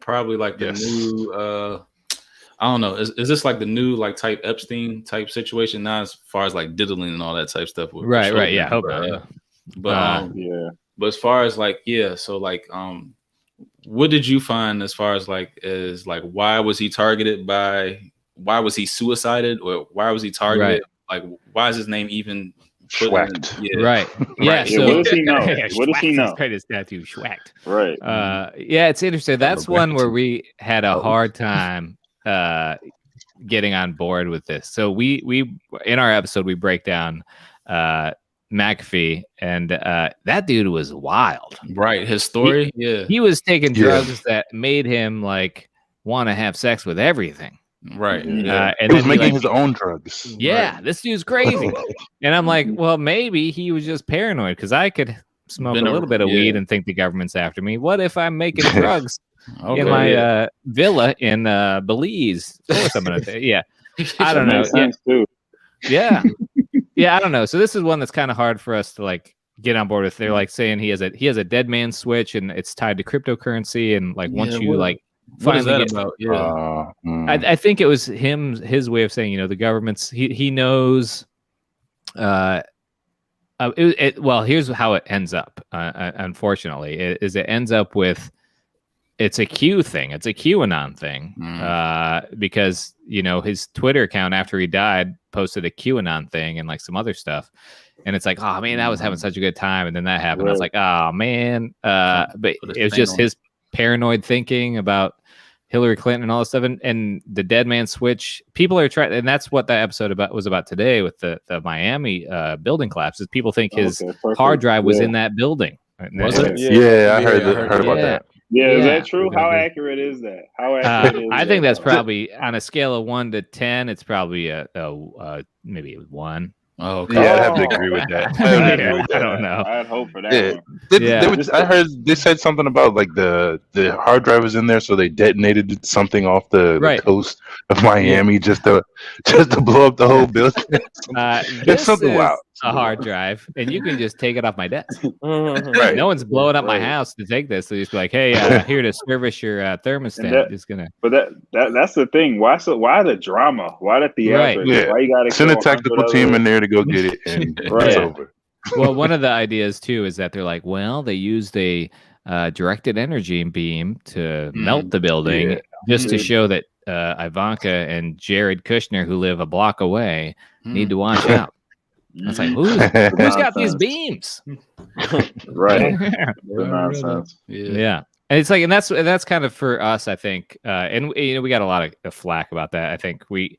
probably like the new I don't know. Is this like the new like type Epstein type situation now as far as like diddling and all that type stuff? Right. Yeah. Hope not. But as far as like so like what did you find as far as like why was he targeted by? Why was he suicided, or why was he targeted? Right. Like, why is his name even Schwacked? Right. Yeah. So what does he know? What does he know? His tattoo, Schwacked. Right. Yeah, it's interesting. That's one where we had a hard time getting on board with this. So we in our episode we break down McAfee, and that dude was wild. Right. His story. He was taking drugs that made him like want to have sex with everything. Right. And he was making his own drugs. Yeah, right. This dude's crazy. And I'm like, well, maybe he was just paranoid because I could smoke a little bit of weed and think the government's after me. What if I'm making drugs in my villa in Belize? Of course I'm gonna I don't know. Yeah, I don't know. So this is one that's kind of hard for us to like get on board with. They're like saying he has a dead man switch and it's tied to cryptocurrency, and like once you like. What is that about? I think it was his way of saying, the government's he knows. Well, here's how it ends up. Unfortunately, it ends up with it's a Q thing. It's a QAnon thing. Because his Twitter account after he died posted a QAnon thing and like some other stuff. And it's like, oh man, I was having such a good time, and then that happened. Right. I was like, oh man. But it was just his paranoid thinking about Hillary Clinton and all this stuff, and the dead man switch. People are trying, and that's what that episode was about today with the Miami building collapses. People think his hard drive was in that building. Was it? Yeah, I heard about that. Yeah, is that true? How accurate is that? How accurate is I think that's probably on a scale of 1 to 10. It's probably a maybe 1. Oh, okay. Yeah, I'd have to agree with that. I don't know. I'd hope for that. I heard they said something about like the hard drive was in there, so they detonated something off the coast of Miami just to blow up the whole building. It's something wild. A hard drive, and you can just take it off my desk. Right. No one's blowing up my house to take this. So just be like, hey, here to service your thermostat. It's gonna. But that's the thing. Why the drama? Why the theatrics? Right. Yeah. Why you gotta send a tactical team in there to go get it, and it's over. Well, one of the ideas too is that they're like, well, they used a directed energy beam to melt the building just to show that Ivanka and Jared Kushner, who live a block away, need to watch out. I was like, who's got these beams? Right. Nonsense. Yeah. And it's like, and that's kind of for us, I think. And we got a lot of flack about that. I think we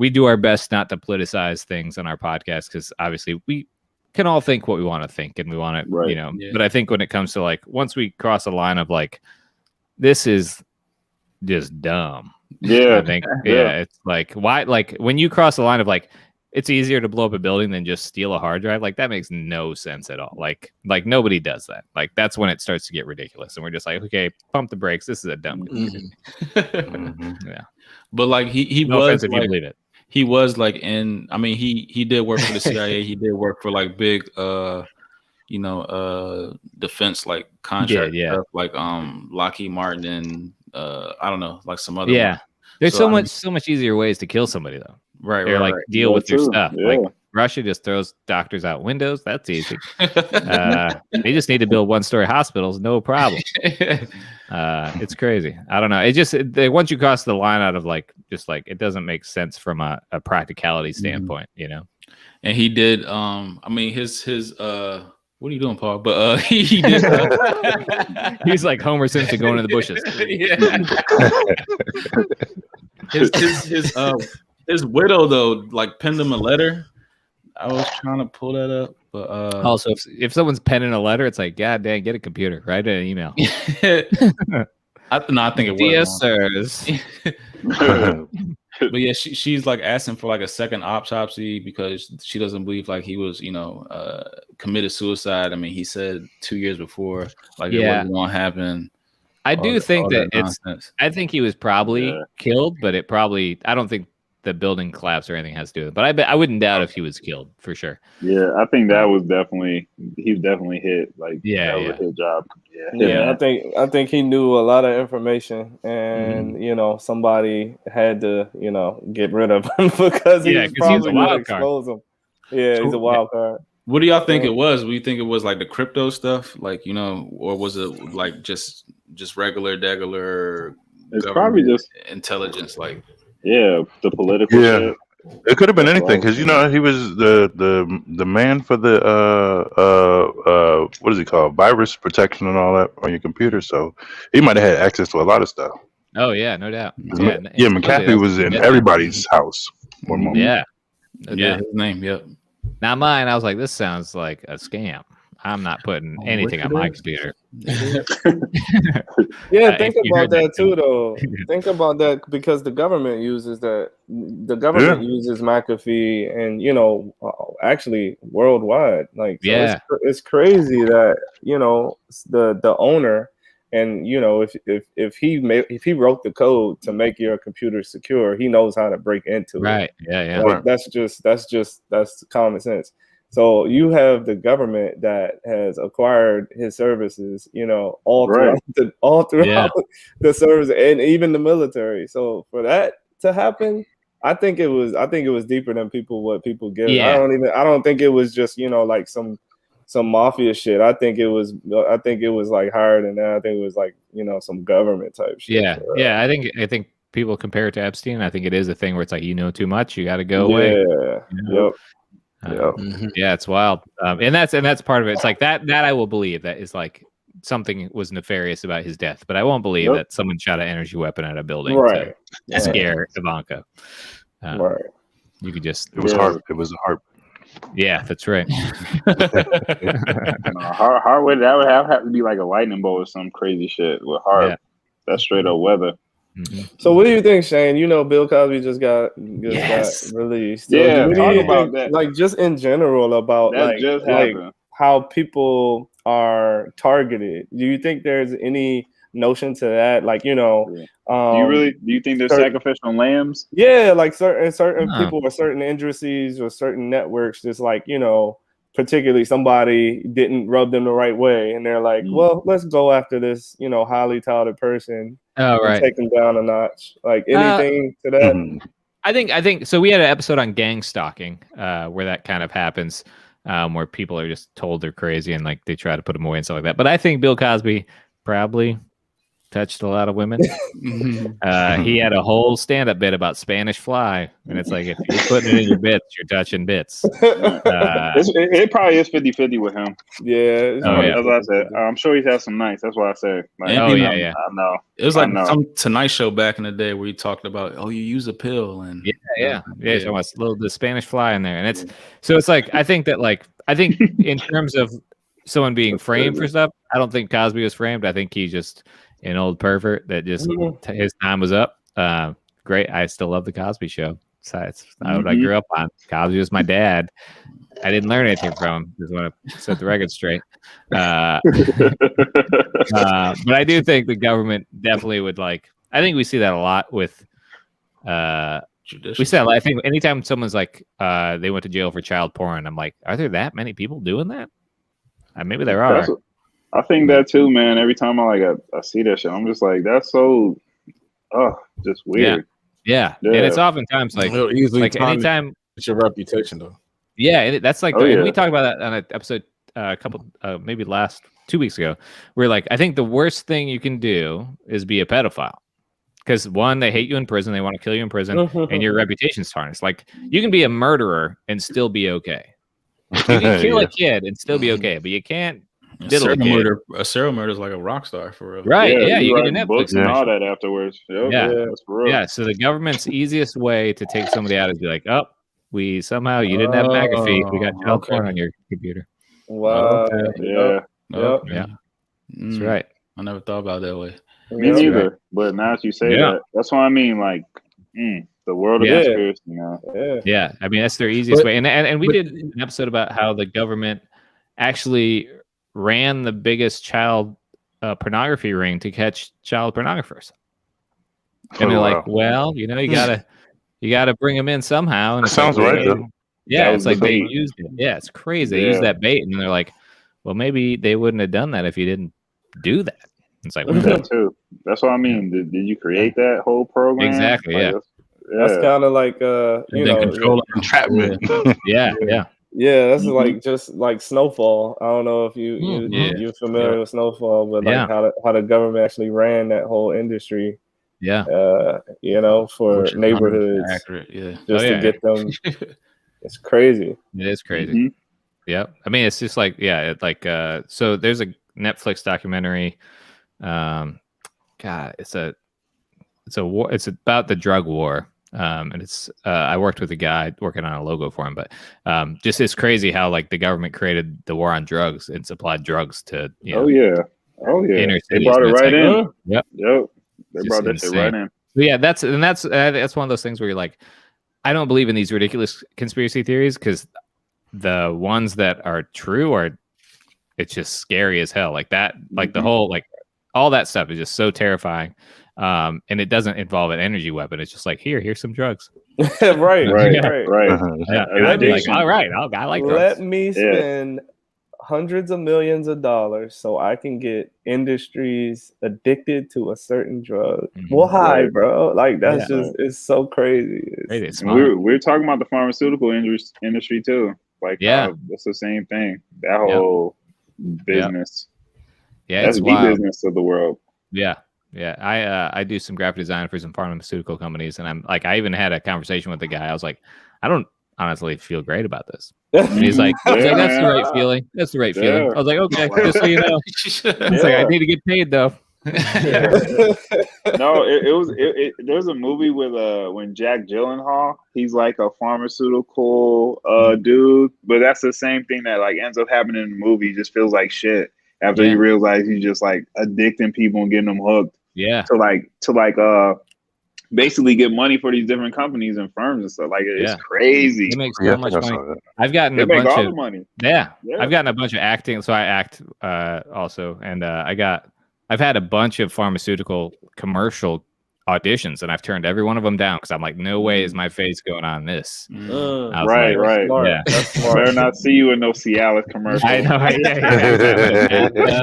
do our best not to politicize things on our podcast because obviously we can all think what we want to think and we want to, but I think when it comes to like, once we cross a line of like, this is just dumb. Yeah. I think, it's like, why, like when you cross the line of like, it's easier to blow up a building than just steal a hard drive. Like that makes no sense at all. Like nobody does that. Like that's when it starts to get ridiculous. And we're just like, okay, pump the brakes. This is a dumb. Yeah. But like he no was if you believe it. He was like he did work for the CIA. He did work for like big defense like contract stuff like Lockheed Martin and I don't know, like some other ones. There's so much easier ways to kill somebody though. Right, or like deal with your stuff. Yeah. Like Russia just throws doctors out windows. That's easy. They just need to build one-story hospitals, no problem. It's crazy. I don't know. It just once you cross the line out of like just like it doesn't make sense from a practicality standpoint, you know. And he did. I mean, his what are you doing, Paul? But he did. He's like Homer Simpson going in the bushes. His widow though, like penned him a letter. I was trying to pull that up, but also if someone's penning a letter, it's like, God dang, get a computer, write an email. I think it was. Dear sirs. But yeah, she's like asking for like a second autopsy because she doesn't believe like he was, committed suicide. I mean, he said 2 years before like it wasn't going to happen. I do think that I think he was probably killed, but I don't think the building collapse or anything has to do with it. But I wouldn't doubt if he was killed for sure. Yeah, I think that was he's definitely hit. Like that was his job. Yeah. I think he knew a lot of information, and somebody had to get rid of him because he was probably going to expose him. Yeah, he's a wild card. What do y'all think it was? Do you think it was like the crypto stuff, like or was it like just regular degular? It's probably just intelligence, like the political shit. It could have been anything because he was the man for the what is he called, virus protection and all that on your computer. So he might have had access to a lot of stuff. Oh yeah, no doubt. Yeah, Macafee was in everybody's house. One moment. Yeah, his name. Yep. Not mine. I was like, this sounds like a scam. I'm not putting anything on my computer. Think about that too, though. Think about that because the government uses that. The government uses Macafee, and actually worldwide. Like, so it's crazy that the owner, and if he wrote the code to make your computer secure, he knows how to break into it. Right. Yeah. Like, that's common sense. So you have the government that has acquired his services, all throughout the service, and even the military. So for that to happen, I think it was deeper than what people get. Yeah. I don't think it was just like some mafia shit. I think it was like higher than that. I think it was like some government type shit. Yeah. Yeah. I think people compare it to Epstein. I think it is a thing where it's like too much, you got to go away. Yep. Yeah, it's wild, and that's part of it. It's like that I will believe that is like something was nefarious about his death, but I won't believe that someone shot an energy weapon at a building to scare Ivanka. Right. You could just it was hard. It was a hard. Yeah, that's right. Hard way that would have to be like a lightning bolt or some crazy shit with hard. That's straight up weather. So what do you think, Shane? You know, Bill Cosby just got released. So yeah, what talk do you about think, that. like just in general about that just happened. how people are targeted? Do you think there's any notion to that? Like, you know, do you think they're sacrificial lambs? Yeah, like certain people or certain industries or certain networks, just like, you know, particularly somebody didn't rub them the right way, and they're like, well, let's go after this, you know, highly touted person and take them down a notch. Like anything to that? I think so. We had an episode on gang stalking where that kind of happens, where people are just told they're crazy and like they try to put them away and stuff like that. But I think Bill Cosby probably touched a lot of women. He had a whole stand-up bit about Spanish fly, and it's like, if you're putting it in your bits, you're touching bits. It probably is 50-50 with him. Yeah. As I said, I'm sure he's had some nights. That's why I said. Like, I know. It was like some Tonight Show back in the day where he talked about, you use a pill and the Spanish fly in there, and it's like I think in terms of someone being framed for stuff, I don't think Cosby was framed. I think he's just an old pervert that just his time was up. Great. I still love the Cosby Show. It's what I grew up on. Cosby was my dad. I didn't learn anything from him. Just want to set the record straight. But I do think the government definitely would like. I think we see that a lot with. We see that. I think anytime someone's like they went to jail for child porn, I'm like, are there that many people doing that? Maybe there are. I think that too, man. Every time I see that shit, I'm just like, that's so, just weird. Yeah. And it's oftentimes like anytime it's your reputation, though. Yeah, that's like, and we talked about that on an episode a couple, maybe 2 weeks ago. Where like, I think the worst thing you can do is be a pedophile, because one, they hate you in prison, they want to kill you in prison, and your reputation's tarnished. Like, you can be a murderer and still be okay. You can kill a kid and still be okay, but you can't. A serial murder is like a rock star for real. Right? Yeah, you get a Netflix books and all that afterwards. That's for real. Yeah. So the government's easiest way to take somebody out is be like, you didn't have Macafee. We got child porn on your computer. Wow. Yeah. That's right. I never thought about it that way. Me neither. Right. But now that you say that, that's what I mean. Like, the world of conspiracy now. Yeah. I mean, that's their easiest way. And we did an episode about how the government actually ran the biggest child pornography ring to catch child pornographers. And they're like, well, you gotta bring them in somehow. And sounds right. Though. Yeah, it's like they used it. Yeah, it's crazy. They used that bait, and they're like, well, maybe they wouldn't have done that if you didn't do that. It's like, that too. That's what I mean. Did you create that whole program? Exactly. Like, that's kind of like control entrapment. Yeah, that's like just like Snowfall. I don't know if you're familiar with Snowfall, but like how the government actually ran that whole industry. Yeah. For neighborhoods. Accurate. Yeah. Just to get them. It's crazy. It is crazy. Yeah. I mean, it's just like, so there's a Netflix documentary. It's a war. It's about the drug war. And it's I worked with a guy working on a logo for him, but just it's crazy how like the government created the war on drugs and supplied drugs to inner cities. They brought it right in. Yep. They brought that shit right in. But yeah, that's one of those things where you're like, I don't believe in these ridiculous conspiracy theories, because the ones that are true it's just scary as hell. Like that, like the whole like all that stuff is just so terrifying. And it doesn't involve an energy weapon. It's just like, here's some drugs. right. Yeah. I'd be like, all right, I like drugs. Let me spend hundreds of millions of dollars so I can get industries addicted to a certain drug. Why, bro? Like that's it's so crazy. We're talking about the pharmaceutical industry too. Like, it's the same thing. That whole business. Yeah, that's the business of the world. Yeah. I do some graphic design for some pharmaceutical companies, and I'm like, I even had a conversation with the guy. I was like, I don't honestly feel great about this. And he's like, that's the right feeling. That's the right feeling. I was like, okay, just so you know. It's like, I need to get paid though. No, there's a movie with when Jack Gyllenhaal, he's like a pharmaceutical dude, but that's the same thing that like ends up happening in the movie. He just feels like shit after you realize he's just like addicting people and getting them hooked. to basically get money for these different companies and firms and stuff. Like it's crazy. It makes so much money. I've gotten a bunch of money. Yeah. I've gotten a bunch of acting. So I act also, and I've had a bunch of pharmaceutical commercial auditions, and I've turned every one of them down because I'm like, no way is my face going on this. Right. Yeah, that's smart. Better not see you in no Cialis commercial. I know.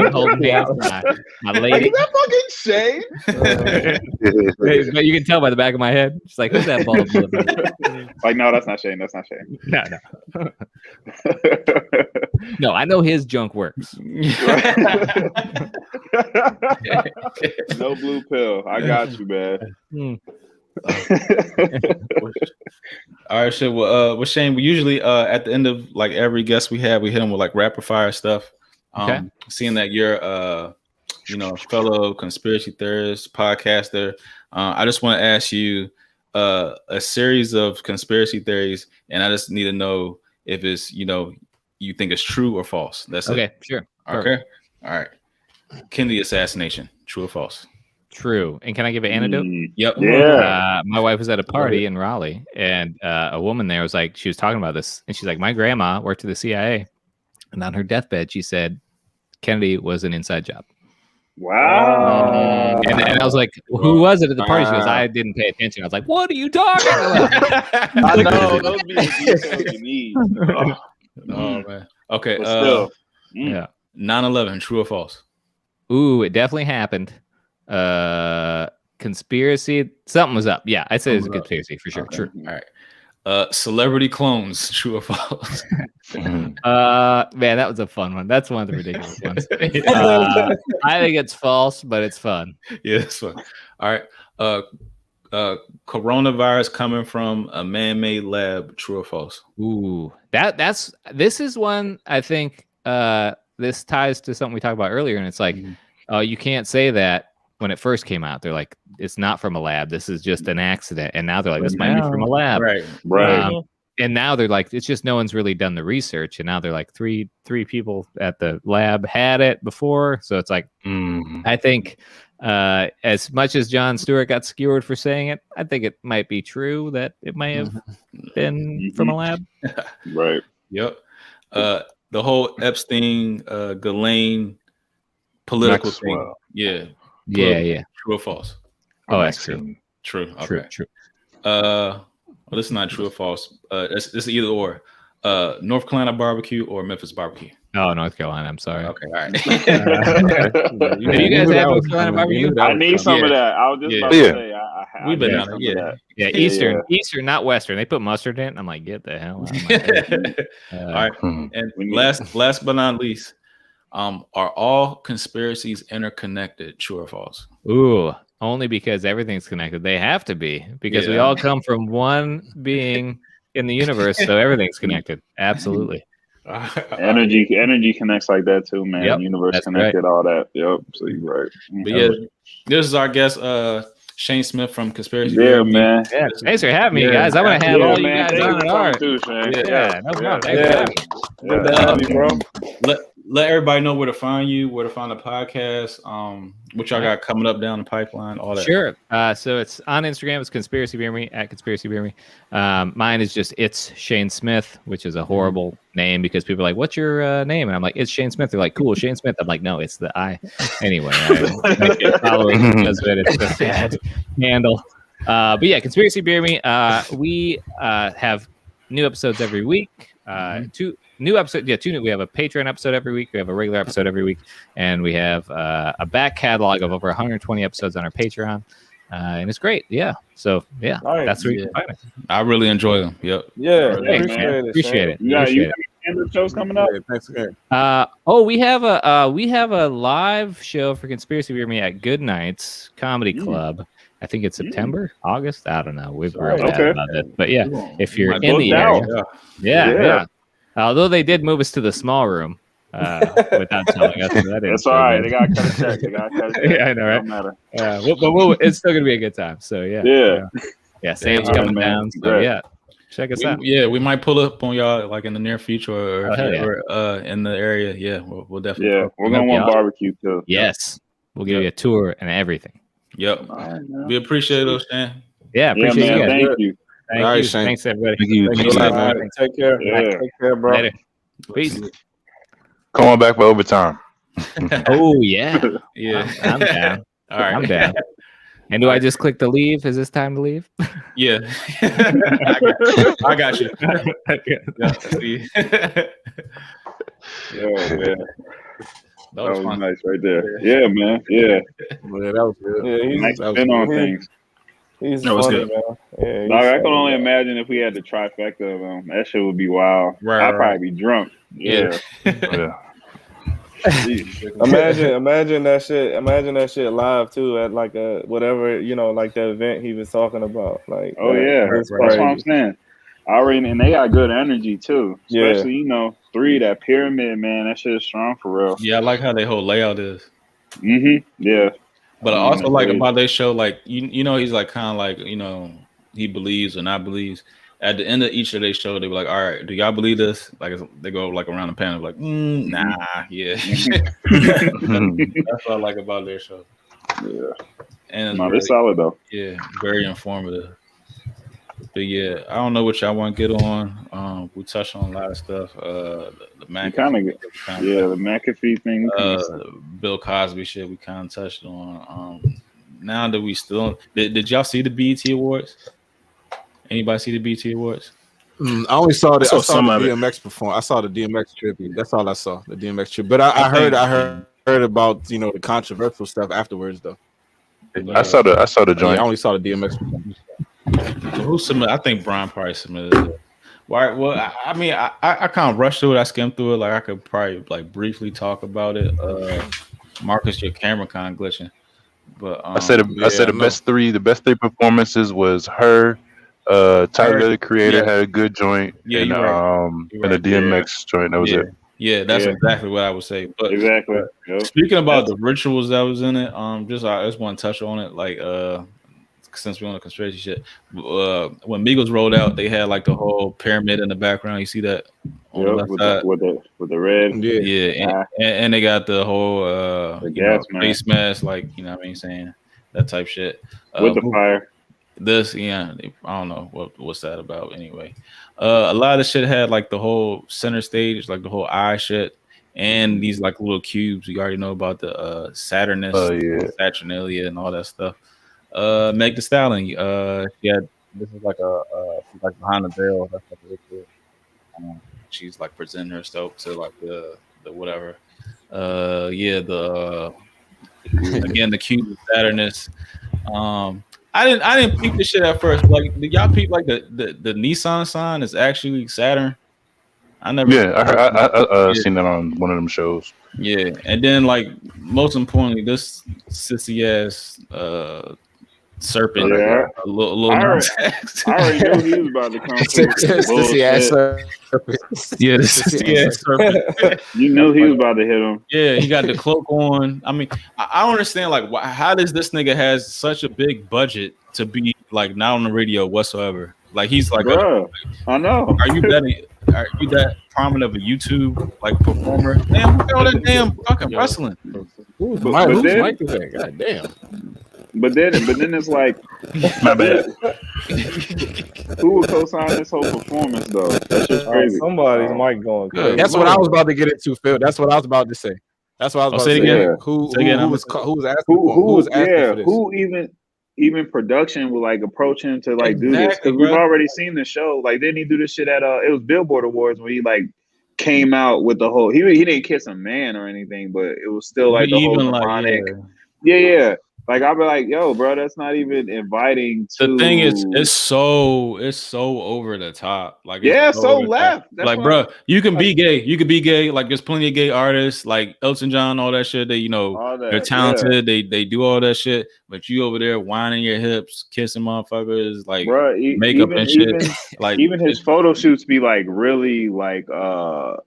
Holding hands, my lady. Is that fucking Shane? But you can tell by the back of my head. She's like, who's that bald? Like, no, that's not Shane. That's not Shane. No. No, I know his junk works. No blue pill. I got you, man. All right, shit. Well, with Shane, we usually at the end of like every guest we have, we hit them with like rapid fire stuff. Seeing that you're fellow conspiracy theorist, podcaster, I just want to ask you a series of conspiracy theories, and I just need to know if it's you think it's true or false. That's okay. It. Sure. Okay. All right. Kennedy assassination. True or false? True. And can I give an anecdote? Yep. Yeah. My wife was at a party in Raleigh, and a woman there was like, she was talking about this, and she's like, my grandma worked at the CIA, and on her deathbed, she said Kennedy was an inside job. Wow. And I was like, who was it at the party? She goes, I didn't pay attention. I was like, what are you talking about? I know. Those be the details you need. Oh man. Okay. But still. 9/11. True or false? Ooh, it definitely happened. Conspiracy. Something was up. Yeah, I'd say it's a conspiracy for sure. Okay. True. All right. Celebrity clones. True or false? Man, that was a fun one. That's one of the ridiculous ones. I think it's false, but it's fun. Yeah, it's fun. All right. Coronavirus coming from a man-made lab. True or false? Ooh, this is one I think. This ties to something we talked about earlier, and it's like, you can't say that when it first came out. They're like, it's not from a lab. This is just an accident. And now they're like, this might be from a lab. Right. And now they're like, it's just no one's really done the research. And now they're like, three people at the lab had it before. So it's like, I think as much as Jon Stewart got skewered for saying it, I think it might be true that it might have been from a lab. Right. Yep. The whole Epstein, Ghislaine political thing. Yeah. Yeah. True or false? Oh, that's true. True. Okay. True. Well, this is not true or false. It's either or. North Carolina barbecue or Memphis barbecue. Oh, North Carolina. I'm sorry. Okay. All right. Do you guys have North Carolina barbecue? I need some of that. I was just about to say. We've been on it. Yeah. Eastern, not Western. They put mustard in it. I'm like, get the hell out of my head. All right. And last but not least, are all conspiracies interconnected? True or false? Ooh, only because everything's connected. They have to be, because we all come from one being in the universe, so everything's connected. Absolutely. Energy connects like that too, man. Yep, Universe connected, all that. Yep. So you're right. But yeah, this is our guest, Shane Smith from Conspiracy. Yeah, man. Yeah. Thanks for having me, guys. I want to have all you guys on art. Too, Shane. No problem. Let everybody know where to find you, where to find the podcast, what y'all got coming up down the pipeline, all that. Sure. So it's on Instagram. It's Conspiracy Beer Me at Conspiracy Beer Me. Mine is just It's Shane Smith, which is a horrible name because people are like, "What's your name?" And I'm like, "It's Shane Smith." They're like, "Cool, Shane Smith." I'm like, "No, it's the I." Anyway, I get followers because of it. It's a bad handle. But yeah, Conspiracy Beer Me. We have new episodes every week. Two new episodes. Yeah, we have a Patreon episode every week. We have a regular episode every week, and we have a back catalog of over 120 episodes on our Patreon, and it's great. Yeah. So yeah, that's where you can find it. I really enjoy them. Yep. Yeah. Appreciate it. Yeah. You have shows coming up. Thanks again. We have a live show for Conspiracy Beer Me at Good Nights Comedy Club. I think it's September, August. I don't know. We've real bad about it, but yeah, if you're in the area, yeah. Although they did move us to the small room without telling us. That's all right. They got to cut a check. Yeah, I know, right? Matter. But it's still gonna be a good time. So yeah. Sam's coming down. So yeah, check us out. Yeah, we might pull up on y'all like in the near future or in the area. Yeah, we'll definitely. Yeah, we're gonna want barbecue too. Yes, we'll give you a tour and everything. Yep. Right, we appreciate those, Shan. Yeah, appreciate man, you guys. Thank you. Thank All you. right, Shane. Thanks, everybody. Thank you. Thanks a lot, man. Take care. Yeah. Take care, bro. Later. Peace. Come on back for overtime. Oh yeah. Yeah. I'm down. All right. I'm down. And do I just click the leave? Is this time to leave? Yeah. I got you. Yeah, man. That was fun. Nice right there. Yeah, man. Yeah. Yeah, that was good. Yeah, Nice spin on things. He's That was funny, good. man. Yeah, Dog, I can funny, only man. imagine if we had the trifecta of them. That shit would be wild. Right, I'd probably be drunk. Yeah. Yeah. Imagine that shit. Imagine that shit live too at like a whatever like the event he was talking about. Like, Oh yeah, that's what I'm saying. And they got good energy too. Especially 3 that pyramid, man. That shit is strong for real. Yeah, I like how their whole layout is. Yeah. But I also like about their show, like he's like kind of like he believes or not believes. At the end of each of their show, they be like, "All right, do y'all believe this?" Like they go like around the panel, like, "Nah, yeah." That's what I like about their show. Yeah, and it's solid though. Yeah, very informative. But yeah, I don't know what y'all want to get on. We touched on a lot of stuff. The Macafee, the Macafee thing. Bill Cosby shit, we kind of touched on. Now that we still did y'all see the BET Awards? Anybody see the BET Awards? I only saw the DMX perform. I saw the DMX tribute. That's all I saw. The DMX tribute. But I heard about the controversial stuff afterwards though. I saw the joint. I only saw the DMX performance. So who submitted? I think Brian probably submitted it. Why? Well, I mean, I kind of rushed through it. I skimmed through it. Like I could probably like briefly talk about it. Marcus, your camera kind of glitching. But I said the best three performances was her. Tyler the Creator had a good joint. Yeah, and and the DMX joint. That was it. Yeah, that's exactly what I would say. But exactly. Speaking about the rituals that was in it, I just want to touch on it. Like, since we're on the conspiracy shit, when Migos rolled out, they had like the whole pyramid in the background. You see that on the left side with the red. Yeah, and they got the whole gas face mask, like what I mean, saying that type shit with the fire. This, I don't know what's that about anyway. A lot of the shit had like the whole center stage, like the whole eye shit, and these like little cubes. You already know about the Saturnus, Saturnalia, and all that stuff. Meg Thee Stallion, this is like she's like behind the veil. That's like really cool. She's like presenting herself to like the whatever. Again, the cube of Saturnus. I didn't peep this shit at first. Like, did y'all peep like the Nissan sign is actually Saturn? I never. Yeah, I seen that on one of them shows. Yeah, and then like most importantly, this sissy ass serpent. Yeah. A little I already knew he was about to come. Sissy ass serpent. Yeah, the sissy ass serpent. You knew he was about to hit him. Yeah, he got the cloak on. I mean, I don't understand. Like, how does this nigga has such a big budget to be like not on the radio whatsoever? Like, he's like, I know. Are you that prominent of a YouTube like performer? Damn, look at all that damn fucking wrestling. Who's Mike is that? God damn. But then it's like, my bad. Who would co-sign this whole performance though? That's just crazy. Somebody's mic going crazy. That's what I was about to get into, Phil. That's what I was about to say. That's what I was about to say. Again. Who was asking for this? Who even production would like approach him to like do this? Because we've already seen the show. Like, didn't he do this shit at it was Billboard Awards when he like came out with the whole he didn't kiss a man or anything, but it was still like the whole demonic. Yeah. Like, I'll be like, yo, bro, that's not even inviting to... The thing is, it's so over the top. Like, so left. Like, bro, you can be gay. You can be gay. Like, there's plenty of gay artists, like Elton John, all that shit. They're talented. Yeah. They do all that shit. But you over there whining your hips, kissing motherfuckers, like, bro, makeup and shit. Like, even his photo shoots be like really like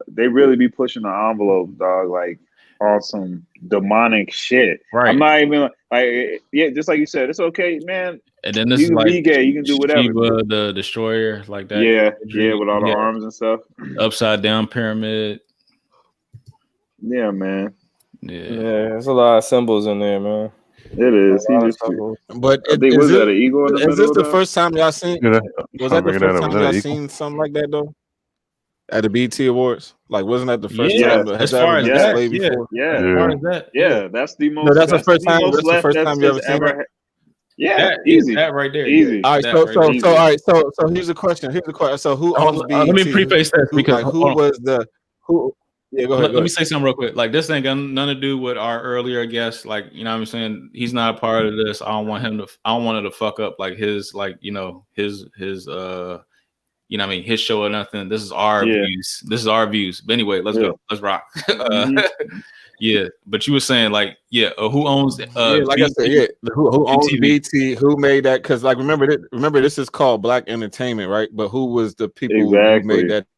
they really be pushing the envelope, dog. Like, on some demonic shit. Right. I'm not even like, just like you said, it's okay, man. And then this you is can like be gay, you can do whatever. Shiva, the destroyer, like that. Yeah, with all the arms and stuff. Upside down pyramid. Yeah, man. Yeah, there's a lot of symbols in there, man. It is. He just. But I think was that an eagle in the middle? Is this the first time y'all seen? Was that the first time y'all seen something like that though? At the BT Awards, like wasn't that the first time? Has that ever been displayed before? Yeah, that's the most. No, that's the first time. That's the first time you ever seen that. Yeah, easy. That right there. Easy. All right, all right. So here's the question. So who owns BET? Let me preface that because who was the who? Yeah, go ahead. Let me say something real quick. Like this ain't got nothing to do with our earlier guest. Like, you know what I'm saying? He's not a part of this. I don't want it to fuck up like his, like, you know, his you know what I mean, his show or nothing. This is our views. This is our views. But anyway, let's go. Let's rock. Yeah, but you were saying like, who owns like BT? I said, who owns BT? Who made that? Because like remember this is called Black Entertainment, right? But who was the people who made that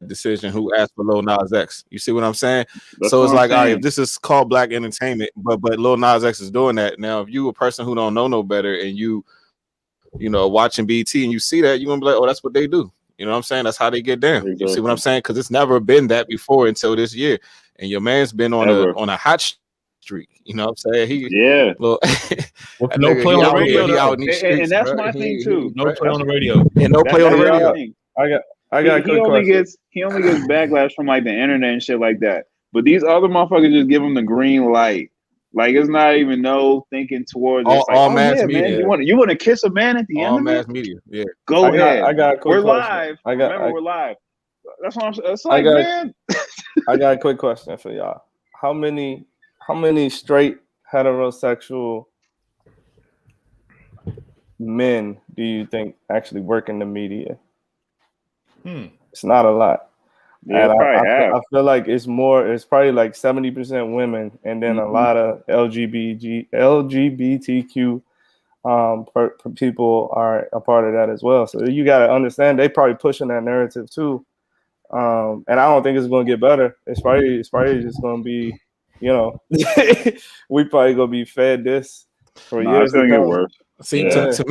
decision? Who asked for Lil Nas X? You see what I'm saying? So it's like, all right, if this is called Black Entertainment, but Lil Nas X is doing that. Now, if you a person who don't know no better and you know watching BT and you see that, you're gonna be like, oh, that's what they do. You know what I'm saying? That's how they get down. Exactly. You see what I'm saying? Because it's never been that before until this year. And your man's been on a hot streak. You know what I'm saying? No play on the radio. And that's my thing too. No play on the radio. And no play on the radio. I got. He only gets backlash from like the internet and shit like that. But these other motherfuckers just give him the green light. Like it's not even no thinking towards all mass media. Man, you want to kiss a man at the end of mass media. Yeah. Go ahead. I got a quick We're question. live. We're live. That's what I'm saying. It's like, man. I got a quick question for y'all. How many straight heterosexual men do you think actually work in the media? It's not a lot. Yeah, I feel like it's probably like 70% women, and then a lot of LGBTQ people are a part of that as well. So you got to understand they probably pushing that narrative too. And I don't think it's going to get better. It's probably just going to be, you know, we probably going to be fed this for years. It's going to get worse. See, to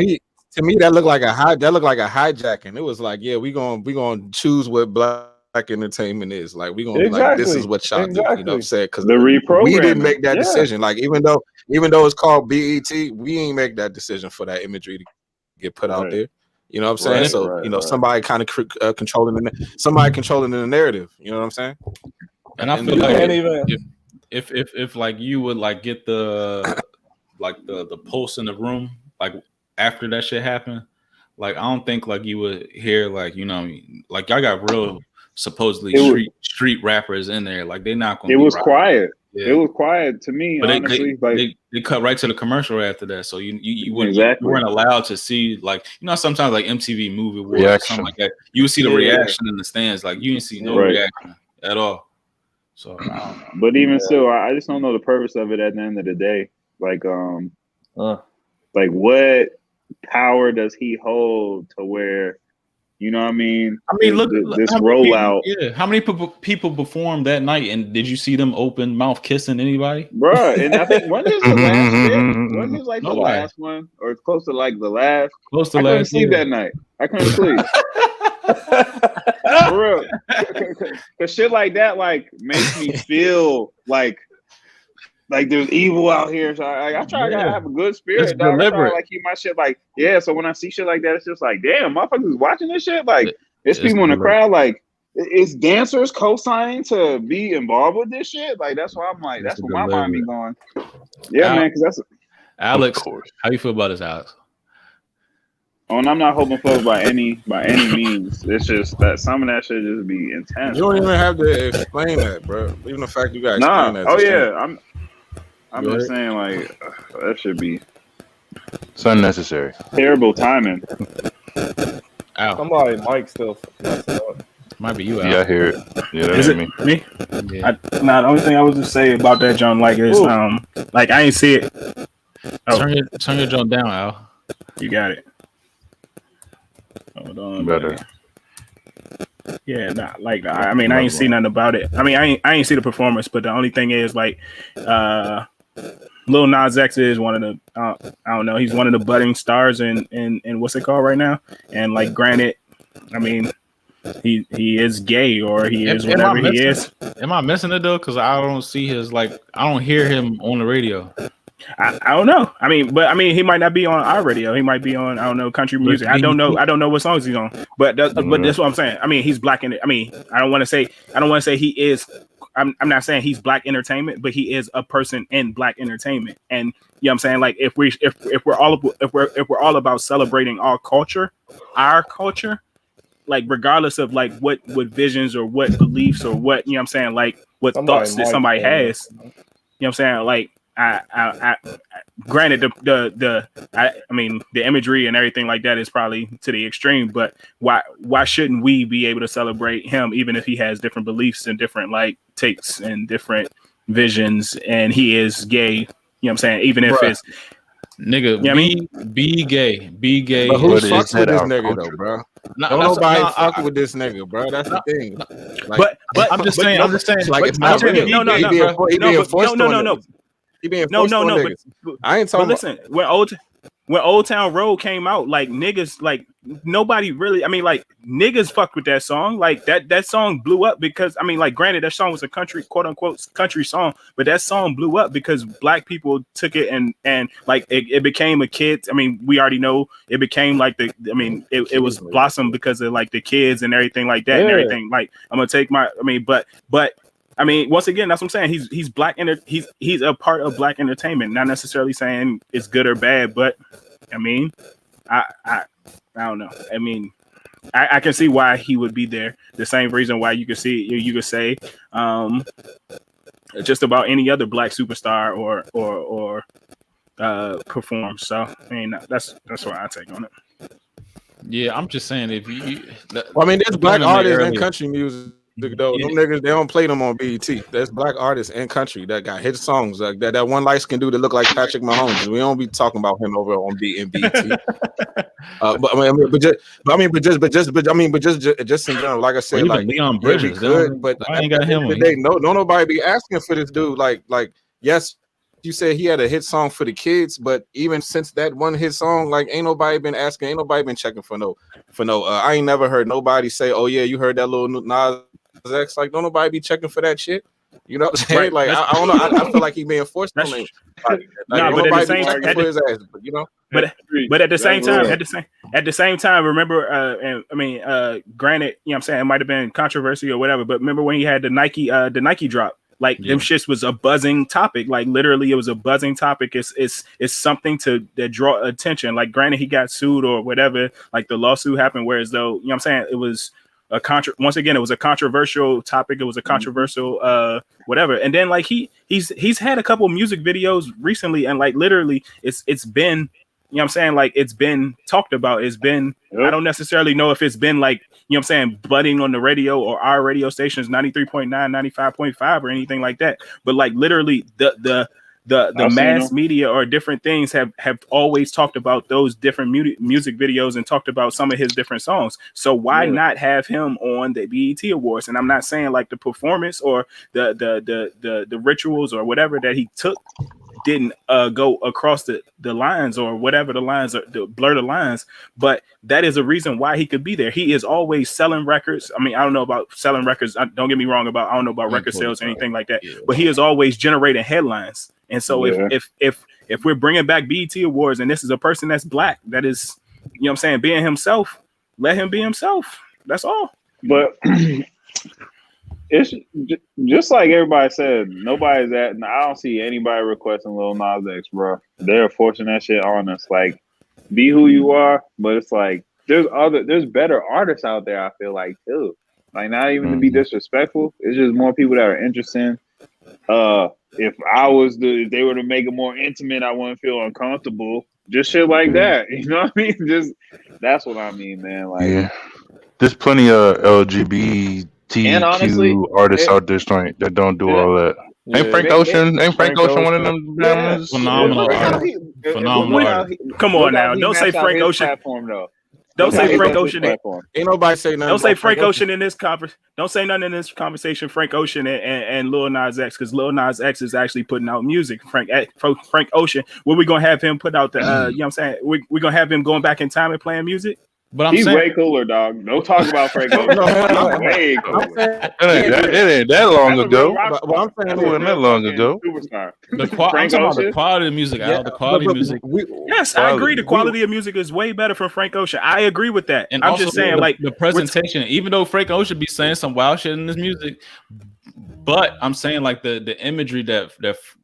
me, that looked like a hijacking. It was like, yeah, we gonna choose what Black Entertainment is. Like we gonna be like, this is what y'all do. You know what I'm saying? Because we didn't make that decision. Like even though it's called BET, we ain't make that decision for that imagery to get put out there. You know what I'm saying? So somebody kind of controlling the narrative. You know what I'm saying? And I feel like if like you would like get the pulse in the room like after that shit happened, like I don't think like you would hear like, you know, like y'all got real supposedly street rappers in there. Like they're not gonna. It was quiet. Yeah. It was quiet to me. But honestly, they cut right to the commercial after that, so you weren't allowed to see, like, you know, sometimes like MTV Movie Awards or something like that. You would see the reaction in the stands, like you didn't see no reaction at all. So, I don't know. But even still, I just don't know the purpose of it at the end of the day. Like, like what power does he hold to where? You know what I mean? Look this rollout. How many people performed that night, and did you see them open mouth kissing anybody? Bro, and I think when is the last bit? When is like the last one, or close to like the last? Close to I last. couldn't sleep that night. I couldn't sleep. For real, because shit like that like makes me feel like there's evil out here. So I try to have a good spirit. Dog. I try to like keep my shit like So when I see shit like that, it's just like, damn, motherfuckers watching this shit. Like it's people in the crowd. Like it's dancers co-signing to be involved with this shit. Like that's why I'm like, that's what my mind be going. Yeah, man. Because that's Alex. How you feel about this, Alex? Oh, and I'm not hoping for by any means. It's just that some of that shit just be intense. You don't even have to explain that, bro. Even the fact you got to explain that. Oh yeah, I'm just saying, like, that should be. It's unnecessary. Terrible timing. Ow. Somebody, Mike, still. Might be you, Al. Yeah, I hear it. Yeah, is it me? Yeah. The only thing I was just say about that John, like, is like I ain't see it. Turn your John down, Al. You got it. Hold on. Better. Yeah, I mean, I ain't see nothing about it. I mean, I ain't see the performance, but the only thing is like, Lil Nas X is one of the I don't know, he's one of the budding stars in what's it called right now, and like, granted, I mean, he is gay or he is whatever he is. Am I missing it though? Because I don't see I don't hear him on the radio. I don't know. I mean, he might not be on our radio. He might be on, I don't know, country music. I don't know. I don't know what songs he's on. But that's what I'm saying. I mean, he's black in it. I mean, I don't want to say he is. I'm not saying he's black entertainment, but he is a person in black entertainment. And you know what I'm saying? Like if we're all about celebrating our culture, like regardless of like what visions or what beliefs or what, you know what I'm saying, like what thoughts that somebody has, you know what I'm saying? Like I granted the imagery and everything like that is probably to the extreme, but why shouldn't we be able to celebrate him even if he has different beliefs and different like takes and different visions and he is gay, you know what I'm saying? Even if it's nigga, you know be gay. But who fucks with this nigga though, bro? Don't nobody fuck with this nigga, bro. That's the thing. Like, but I'm just saying. Like it's not really. He being forced on niggas. I ain't talking. But listen, when Old Town Road came out, like niggas, like nobody really. I mean, like niggas fucked with that song. Like that song blew up because I mean, like granted, that song was a country, quote unquote, country song, but that song blew up because black people took it and like it became a kid. I mean, we already know it became like it was blossomed because of like the kids and everything like that and everything. Like I'm gonna take my. But. I mean, once again, that's what I'm saying. He's black and he's a part of black entertainment. Not necessarily saying it's good or bad, but I mean, I don't know. I mean, I can see why he would be there. The same reason why you could say just about any other black superstar or perform. So I mean, that's why I take on it. Yeah, I'm just saying if you. There's black artists in country music. Though them niggas, they don't play them on BET. There's black artists in country that got hit songs like that one light skin dude that look like Patrick Mahomes. We don't be talking about him over on BET. Just in general, like I said, like Leon Bridges, but I ain't got him. No nobody be asking for this dude. Like yes, you said he had a hit song for the kids, but even since that one hit song, like ain't nobody been asking, ain't nobody been checking for no. I ain't never heard nobody say, "Oh yeah, you heard that little Nas X." Like, don't nobody be checking for that shit. You know what I'm saying? Right. Like, I don't know. I feel like he being forced on me. But at the same time, remember, granted, you know what I'm saying, it might have been controversy or whatever, but remember when he had the Nike drop? Like them shits was a buzzing topic. Like literally, it was a buzzing topic. It's something that draw attention. Like granted, he got sued or whatever. Like the lawsuit happened. Whereas though, you know what I'm saying, it was once again, it was a controversial topic. It was a controversial whatever. And then like he's had a couple music videos recently, and like literally, it's been. You know what I'm saying? Like it's been talked about. It's been, I don't necessarily know if it's been like, you know what I'm saying, budding on the radio or our radio stations, 93.9, 95.5 or anything like that. But like literally the mass media or different things have always talked about those different music videos and talked about some of his different songs. So why not have him on the BET Awards? And I'm not saying like the performance or the rituals or whatever that he took didn't go across the lines or whatever the lines are, blur the lines, but that is a reason why he could be there. He is always selling records. I mean, I don't know about selling records. Don't get me wrong I don't know about record sales or anything like that, but he is always generating headlines. And so if we're bringing back BET Awards and this is a person that's black, that is, you know what I'm saying, being himself, let him be himself. That's all. But it's just like everybody said, nobody's at. I don't see anybody requesting Lil Nas X, bro. They're forcing that shit on us. Like, be who you are, but it's like there's better artists out there. I feel like too. Like, not even to be disrespectful, it's just more people that are interested. If they were to make it more intimate, I wouldn't feel uncomfortable. Just shit like that, you know what I mean? Just that's what I mean, man. Like, there's plenty of LGBT. Artists out there that don't do all that. Ain't Frank Ocean one of them? Phenomenal. Come on now, don't say Frank Ocean. Don't say Frank Ocean. Ain't nobody say nothing. Don't say Frank Ocean in this conversation. Don't say nothing in this conversation. Frank Ocean and Lil Nas X, because Lil Nas X is actually putting out music. Frank Ocean, what we gonna have him put out the? You know what I'm saying? We gonna have him going back in time and playing music. But he's way cooler, dog. Don't talk about Frank Ocean. Way cooler. It ain't that long ago. But I'm saying it wasn't that long ago. Superstar. I'm talking about the quality of music. Yeah, the quality of music. Yes, I agree. The quality of music is way better for Frank Ocean. I agree with that. And I'm also just saying, the, like the presentation. Even though Frank Ocean be saying some wild shit in his music, but I'm saying like the imagery that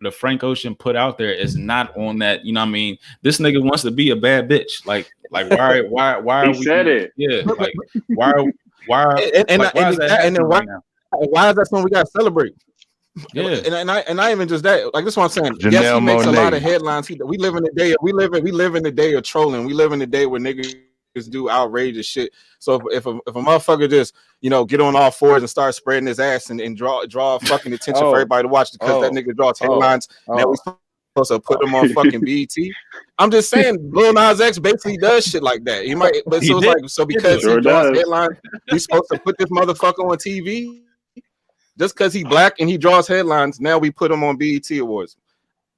the Frank Ocean put out there is not on that. You know what I mean? This nigga wants to be a bad bitch. Like why he said it? Yeah. Like why is that happening right now? Why is that something we gotta celebrate? Yeah, and not even just that. Like this is what I'm saying. Janelle yes, he makes Monáe. A lot of headlines. We live in the day. We live in the day of trolling. We live in the day where niggas do outrageous shit. So if a motherfucker just get on all fours and start spreading his ass and draw fucking attention for everybody to watch because that nigga draws headlines, now we supposed to put him on fucking BET. I'm just saying, Lil Nas X basically does shit like that. He might, but so it's like because he draws headlines, we supposed to put this motherfucker on TV. Just because he's black and he draws headlines, now we put him on BET Awards.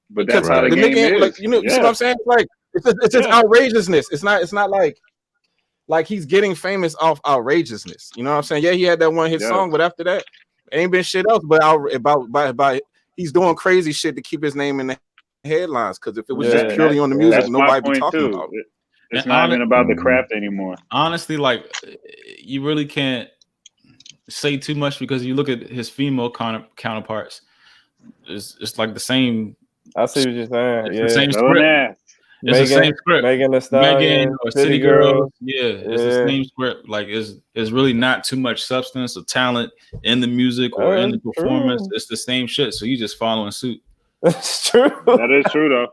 But that's how the game is. Like, you see what I'm saying? Like it's just outrageousness. It's not like he's getting famous off outrageousness. You know what I'm saying? Yeah, he had that one hit song, but after that, ain't been shit else. But about he's doing crazy shit to keep his name in the headlines. Because if it was just purely on the music, nobody be talking about it. It's not even about the craft anymore. Honestly, like you really can't say too much because you look at his female counterparts. It's like the same. I see what you're saying. The same script. It's the same script. Megan or City Girls. Yeah, it's the same script. Like it's really not too much substance or talent in the music or in the performance. True. It's the same shit. So you just following suit. That's true. That is true though.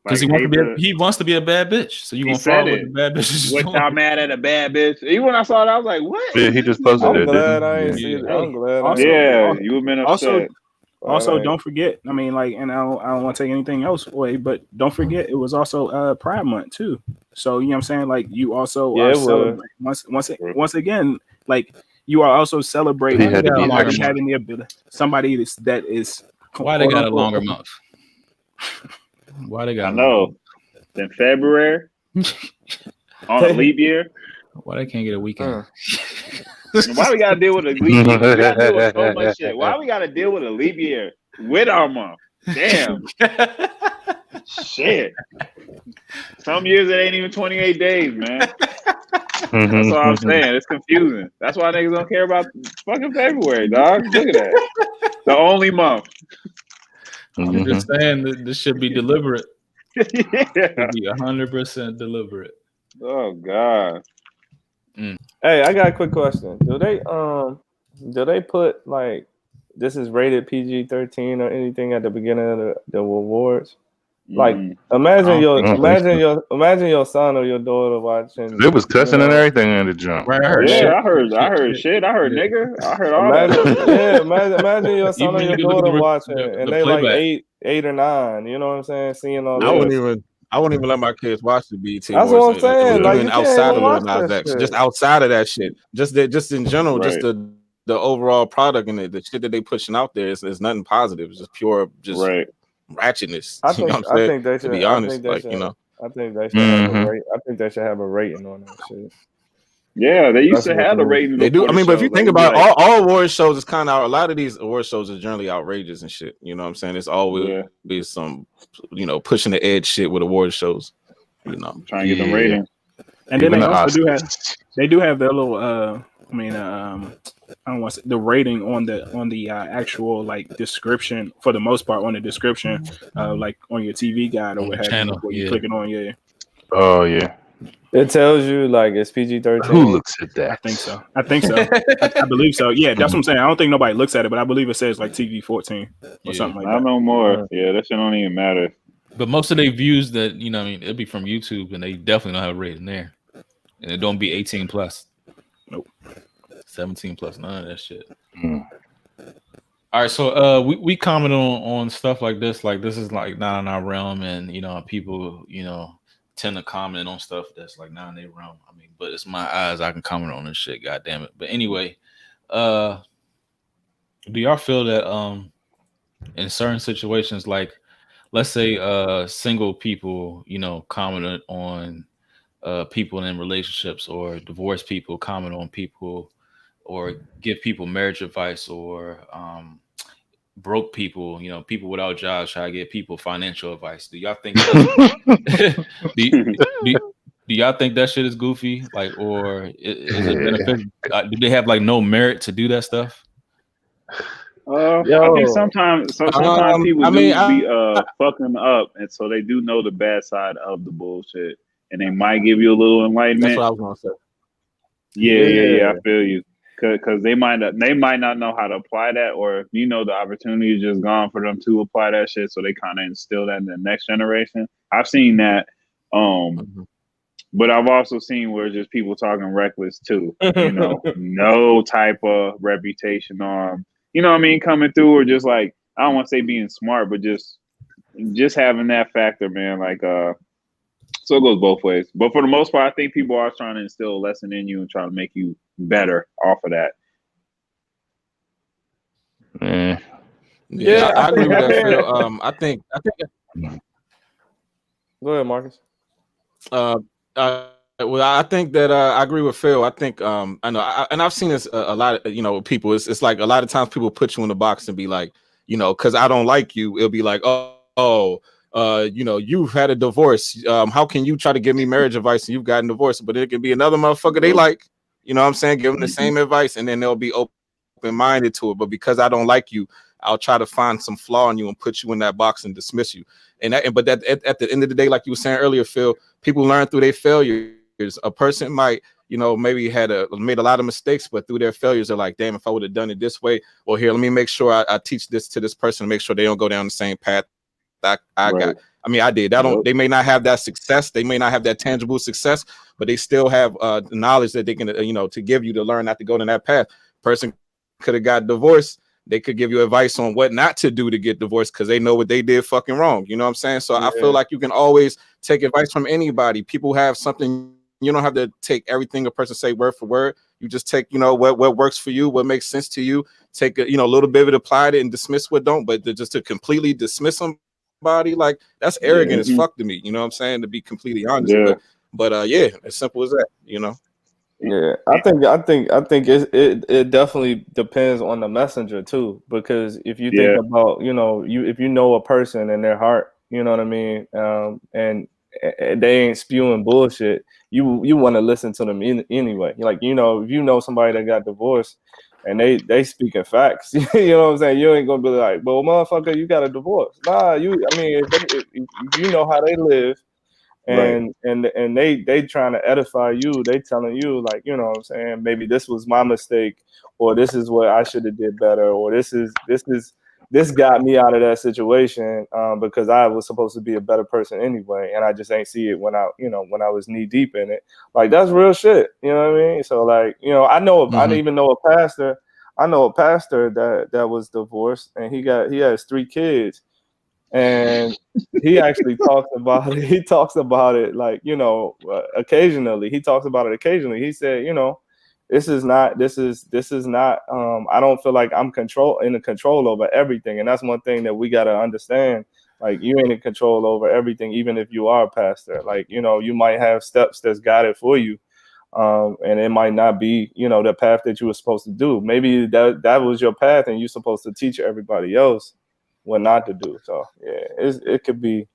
Because he wants to be a bad bitch. So you gonna follow with the bad bitch. What y'all mad at a bad bitch? Even when I saw it, I was like, what? Yeah, he just posted it. I'm glad I ain't see it. I'm glad. You have been upset. Also, don't forget. I mean, like, and I don't want to take anything else away, but don't forget, it was also Pride Month too. So you know what I'm saying? Like, you also are celebrating once again. Like, you are also celebrating somebody having the ability. Somebody that is. Why they got a longer month? Why they got? I know. In February on a leap year. Why they can't get a weekend? Why we gotta deal with a leap year? We gotta deal with so much shit. Why we gotta deal with a leap year with our month? Damn. Shit. Some years it ain't even 28 days, man. That's all I'm saying. It's confusing. That's why niggas don't care about fucking February, dog. Look at that. The only month. I'm just saying that this should be deliberate. Yeah. Should be 100% deliberate. Oh God. Hey, I got a quick question. Do they put like this is rated PG-13 or anything at the beginning of the awards? Like imagine your son or your daughter watching. It was cussing and everything in the jump. Right, I heard shit. I heard nigga. I heard all that. Yeah, imagine your son or your daughter watching and they like 8 or 9. You know what I'm saying? Seeing all. I wouldn't even let my kids watch the BET. That's what I'm saying. Like outside of Lil Nas X, just outside of that shit, just in general, just the overall product and the shit that they pushing out there is nothing positive. It's just pure, ratchetness. I think they should. To be honest, I think they should have a rate. I think they should have a rating on that shit. Yeah, they used to have a rating. They do. I mean, but if you think about it, all award shows, it's kind of a lot of these award shows are generally outrageous and shit. You know what I'm saying? It's always be some, pushing the edge shit with award shows. Trying to get them ratings. And then they also do have their little. I don't want to say the rating on the actual like description for the most part on the description, like on your TV guide or what have you. Before you click it on, Oh yeah. It tells you like it's PG-13. Who looks at that? I think so. I believe so. Yeah, that's what I'm saying. I don't think nobody looks at it, but I believe it says like TV-14 or something like that. I know more. Yeah, that shit don't even matter. But most of their views that it'd be from YouTube, and they definitely don't have a rating there, and it don't be 18 plus. Nope. 17 plus, none of that shit. All right, so we commented on stuff like this. Like this is like not in our realm, and people tend to comment on stuff that's like not in their realm. I mean, but it's my eyes. I can comment on this shit. God damn it. But anyway, do y'all feel that in certain situations, like let's say single people, commented on people in relationships or divorce people, comment on people, or give people marriage advice, or broke people, people without jobs try to get people financial advice. Do y'all think do y'all think that shit is goofy? Like, or is it beneficial? Do they have like no merit to do that stuff? I think sometimes people be fucking up, and so they do know the bad side of the bullshit, and they might give you a little enlightenment. That's what I was gonna say. Yeah, I feel you. Because they might not know how to apply that, or if the opportunity is just gone for them to apply that shit, so they kind of instill that in the next generation. I've seen that, but I've also seen where just people talking reckless too. No type of reputation on, coming through, or just like, I don't want to say being smart, but just having that factor, man. Like, so it goes both ways. But for the most part, I think people are trying to instill a lesson in you and trying to make you better off of that. Yeah, I agree with that, Phil. I think. Go ahead, Marcus. Well, I think that I agree with Phil. I think I know, and I've seen this a lot of people. It's like a lot of times people put you in the box and be like, because I don't like you. It'll be like, you've had a divorce. How can you try to give me marriage advice and you've gotten divorced? But it can be another motherfucker they like, what I'm saying, give them the same advice, and then they'll be open-minded to it. But because I don't like you, I'll try to find some flaw in you and put you in that box and dismiss you. But at the end of the day, like you were saying earlier, Phil, people learn through their failures. A person might, maybe made a lot of mistakes, but through their failures, they're like, damn, if I would have done it this way, or here, let me make sure I teach this to this person to make sure they don't go down the same path I got. I mean, I did. They may not have that success. They may not have that tangible success, but they still have the knowledge that they can, to give you to learn not to go down that path. Person could have got divorced. They could give you advice on what not to do to get divorced because they know what they did fucking wrong. You know what I'm saying? So I feel like you can always take advice from anybody. People have something. You don't have to take everything a person say word for word. You just take, what works for you, what makes sense to you. Take a little bit of it, apply it, and dismiss what don't. But just to completely dismiss somebody, like, that's arrogant as fuck to me. You know what I'm saying? To be completely honest. But as simple as that. Yeah, I think it definitely depends on the messenger too, because if you think about if you know a person in their heart, you know what I mean, and they ain't spewing bullshit, you want to listen to them anyway. Like, if you know somebody that got divorced and they speaking facts, you know what I'm saying, you ain't gonna be like, well, motherfucker, you got a divorce. Nah, if you know how they live. And they trying to edify you. They telling you, like, you know what I'm saying, maybe this was my mistake, or this is what I should have did better, or this got me out of that situation because I was supposed to be a better person anyway, and I just ain't see it when I was knee deep in it. Like, that's real shit. You know what I mean? So, like, I didn't even know a pastor. I know a pastor that was divorced, and he has 3 kids. And he actually talks about it. He talks about it like, occasionally. He talks about it occasionally. He said, this is not. I don't feel like I'm in control over everything, and that's one thing that we gotta understand. Like, you ain't in control over everything, even if you are a pastor. Like, you might have steps that's guided for you, and it might not be, the path that you were supposed to do. Maybe that was your path, and you're supposed to teach everybody else what not to do. So it could be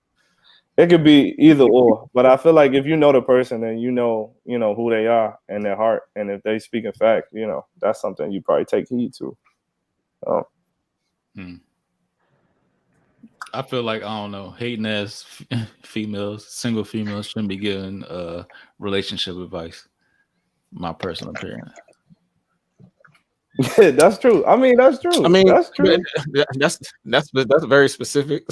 either or. But I feel like if you know the person and you know who they are and their heart, and if they speak in fact, that's something you probably take heed to. So. I feel like, I don't know, hating ass females, single females shouldn't be giving relationship advice. My personal opinion. Yeah, that's true. I mean, that's true. That's true. That's very specific.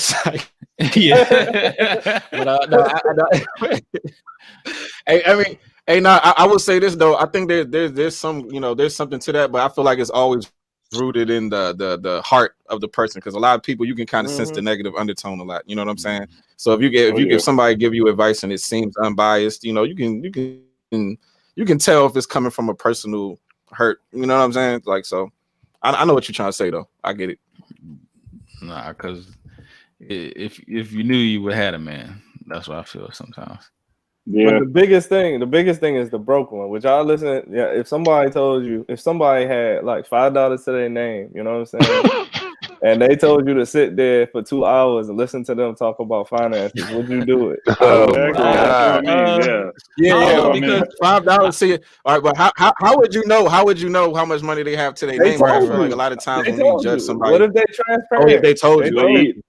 Yeah. But I will say this though. I think there's some, there's something to that, but I feel like it's always rooted in the heart of the person, because a lot of people, you can kind of sense the negative undertone a lot. You know what I'm saying? So if if somebody give you advice and it seems unbiased, you can tell if it's coming from a personal hurt. You know what I'm saying? Like, so I know what you're trying to say though. I get it. Nah, because if you knew you would have had a man, that's what I feel sometimes. Yeah. But the biggest thing is the broke one. Which I listen. Yeah, if somebody had like $5 to their name, you know what I'm saying, and they told you to sit there for 2 hours and listen to them talk about finances, would you do it? Oh Exactly. my That's what I God. mean. Yeah, because $5. See, all right, but how would you know? How would you know how much money they have to their name? Right? I feel like a lot of times when we judge somebody, what if they transparent? Oh, yeah, they told you.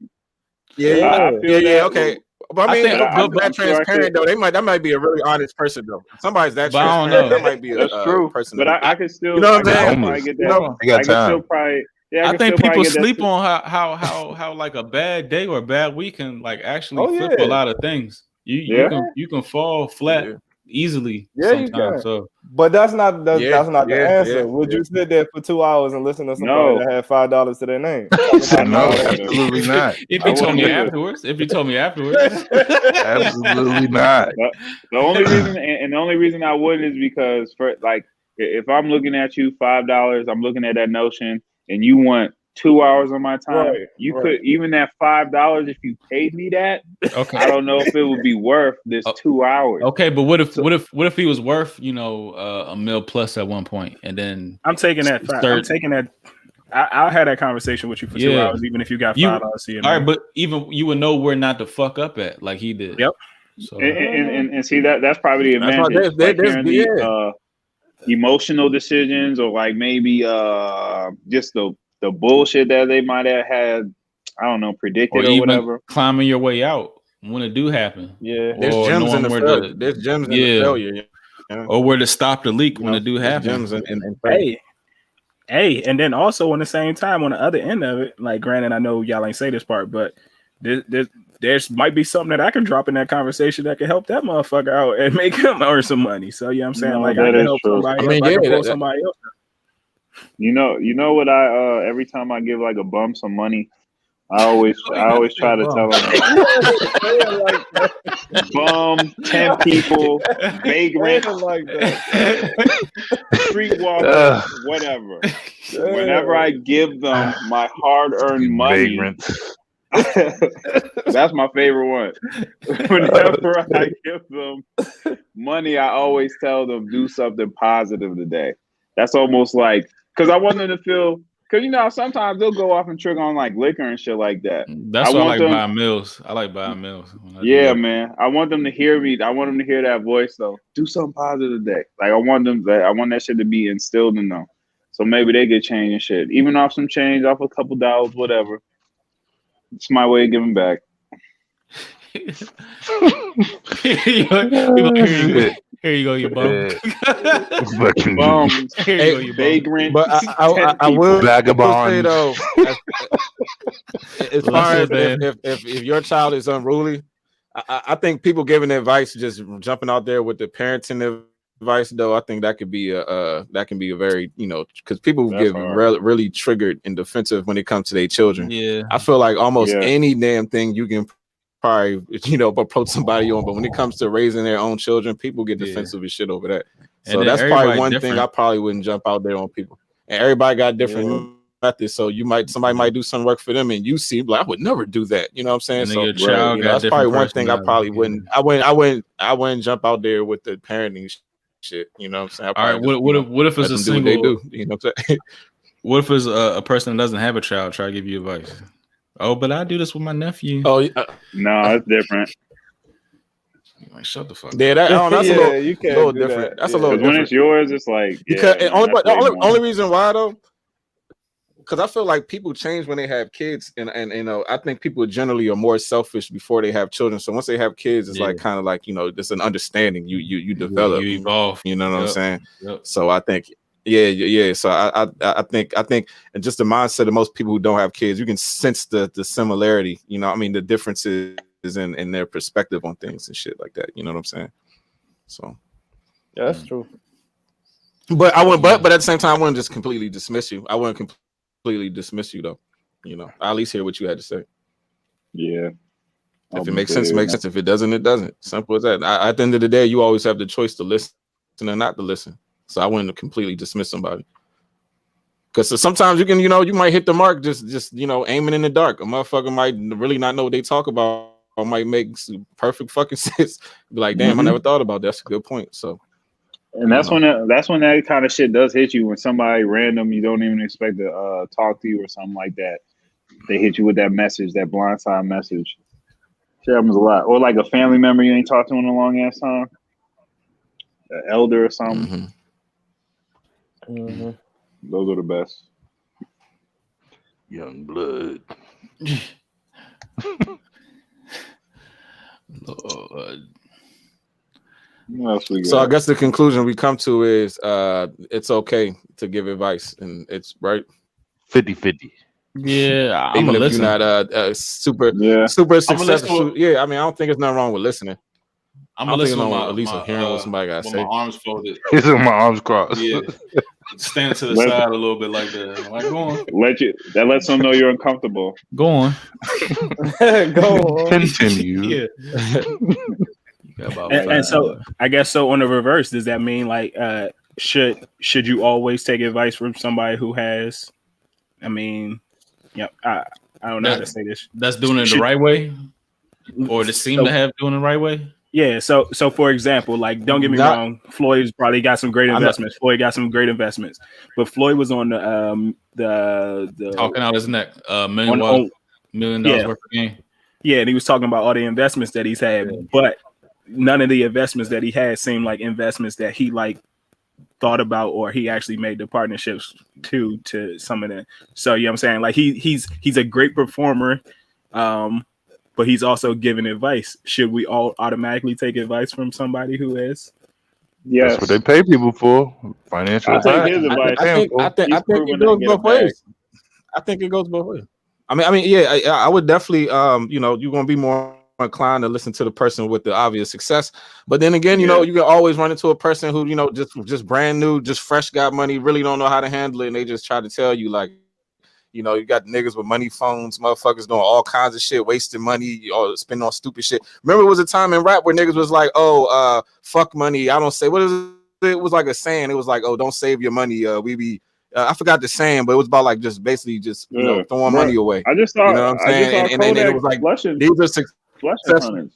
Yeah. Okay. But I mean, but transparent though, that might be a really honest person though. Somebody's that transparent, that might be a person. But I can still, you know what I'm saying? Get that. I got time. Still probably. Yeah, I think people sleep on how like a bad day or a bad week can like actually flip a lot of things. You can fall flat easily sometimes. You can. So, but that's not the answer. Would you sit there for 2 hours and listen to somebody that had $5 to their name? No, absolutely not. If you told me afterwards, absolutely not. The only reason I wouldn't is because for like if I'm looking at you $5, I'm looking at that notion, and you want 2 hours of my time, could even that $5 if you paid me that. Okay, I don't know if it would be worth this 2 hours. Okay, but what if he was worth a mil plus at one point, and then I'm taking that. I'm taking that. I'll have that conversation with you for 2 hours, even if you got $5. All right, but even you would know where not to fuck up at, like he did. Yep. So and see that's probably the advantage. Emotional decisions, or like maybe just the bullshit that they might have had, I don't know, predicted or whatever. Climbing your way out when it do happen. Yeah, there's gems in the failure. There's gems in the failure. Yeah. Or where to stop the leak when it do happen. Gems in hey, and then also on the same time, on the other end of it, like granted, I know y'all ain't say this part, but there's might be something that I can drop in that conversation that can help that motherfucker out and make him earn some money. So yeah, I'm saying I can help somebody. Somebody else. You know what every time I give like a bum some money, I always try to tell them bum 10 people, vagrant, streetwalker, whatever. Whenever I give them my hard-earned money. That's my favorite one. Whenever I give them money, I always tell them do something positive today. That's almost like, because I want them to feel, because sometimes they'll go off and trigger on like liquor and shit like that. That's why I like buying meals. I like buying meals. Yeah, man. I want them to hear me. I want them to hear that voice though. Do something positive today. Like I want that shit to be instilled in them. So maybe they get change and shit. Even off some change, off a couple dollars, whatever. It's my way of giving back. Here you go, you bum. Bums. Here you go, you vagrant. But I will say though, as far as if your child is unruly, I think people giving advice, just jumping out there with the parenting advice, though, I think that could be a very, because people get really triggered and defensive when it comes to their children. Yeah, I feel like almost any damn thing you can probably approach somebody on, but when it comes to raising their own children, people get defensive as shit over that. So that's probably one thing I probably wouldn't jump out there on people. And everybody got different methods, so somebody might do some work for them, and you see, like, I would never do that. You know what I'm saying? So that's probably one thing I probably wouldn't. I wouldn't jump out there with the parenting shit. You know what I'm saying? All right. What if it's a single? They do. You know what I'm saying? What if it's a person that doesn't have a child try to give you advice? Oh, but I do this with my nephew. Oh, no, it's different. Like, shut the fuck. Yeah, that's a little different. That's a little different. When it's yours, it's like because only reason why though, because I feel like people change when they have kids, and I think people generally are more selfish before they have children. So once they have kids, it's like kind of like there's an understanding you develop, you evolve. You know what I'm saying? Yep. So I think. Yeah. So I think, and just the mindset of most people who don't have kids, you can sense the similarity. The differences in their perspective on things and shit like that. You know what I'm saying? So, yeah, that's true. But I wouldn't. But at the same time, I wouldn't just completely dismiss you. I wouldn't completely dismiss you though. I at least hear what you had to say. Yeah. If it makes sense, it makes sense. If it doesn't, it doesn't. Simple as that. At the end of the day, you always have the choice to listen or not to listen. So I wouldn't completely dismiss somebody, because sometimes you might hit the mark just aiming in the dark. A motherfucker might really not know what they talk about, might make perfect fucking sense. Be like, damn, I never thought about that. That's a good point. So, and that's when that kind of shit does hit you, when somebody random you don't even expect to talk to you or something like that. They hit you with that message, that blindside message. Shit happens a lot. Or like a family member you ain't talked to in a long ass time, an elder or something. Those are the best. Young blood. Lord. What else we got? So I guess the conclusion we come to is it's okay to give advice, and it's right 50-50. Yeah, even if listen. you're not super successful. Yeah, I mean, I don't think there's nothing wrong with listening. I'm gonna listen with at least hearing what somebody got to say. My arms folded. He's with my arms crossed. Yeah, stand to the side a little bit like that. I'm like, go on. That lets them know you're uncomfortable. Go on. Go on. Continue. Yeah. And so I guess so on the reverse, does that mean like should you always take advice from somebody who has, I mean, I don't know how to say this. That's doing it the right way, or to seem to have doing it the right way. Yeah. So for example, like, don't get me wrong, Floyd's probably got some great investments. Floyd got some great investments, but Floyd was on the talking out his neck, $1 million worth of game. Yeah, and he was talking about all the investments that he's had, but none of the investments that he had seemed like investments that he like thought about or he actually made the partnerships to some of them. So you know what I'm saying? Like he's a great performer, but he's also giving advice. Should we all automatically take advice from somebody who is? Yes. That's what they pay people for. Financial advice. I think it goes both ways. I think it goes both ways. I mean, yeah, I would definitely, you're gonna be more inclined to listen to the person with the obvious success, but then again, you can always run into a person who just brand new, just fresh, got money, really don't know how to handle it, and they just try to tell you like, you got niggas with money phones, motherfuckers doing all kinds of shit, wasting money or spending on stupid shit. Remember, it was a time in rap where niggas was like, oh, fuck money, I don't say, what is it? It was like a saying. It was like, oh, don't save your money. We be I forgot the saying, but it was about like just basically throwing money away. I just thought, you know what I'm saying, and it was like these are successful.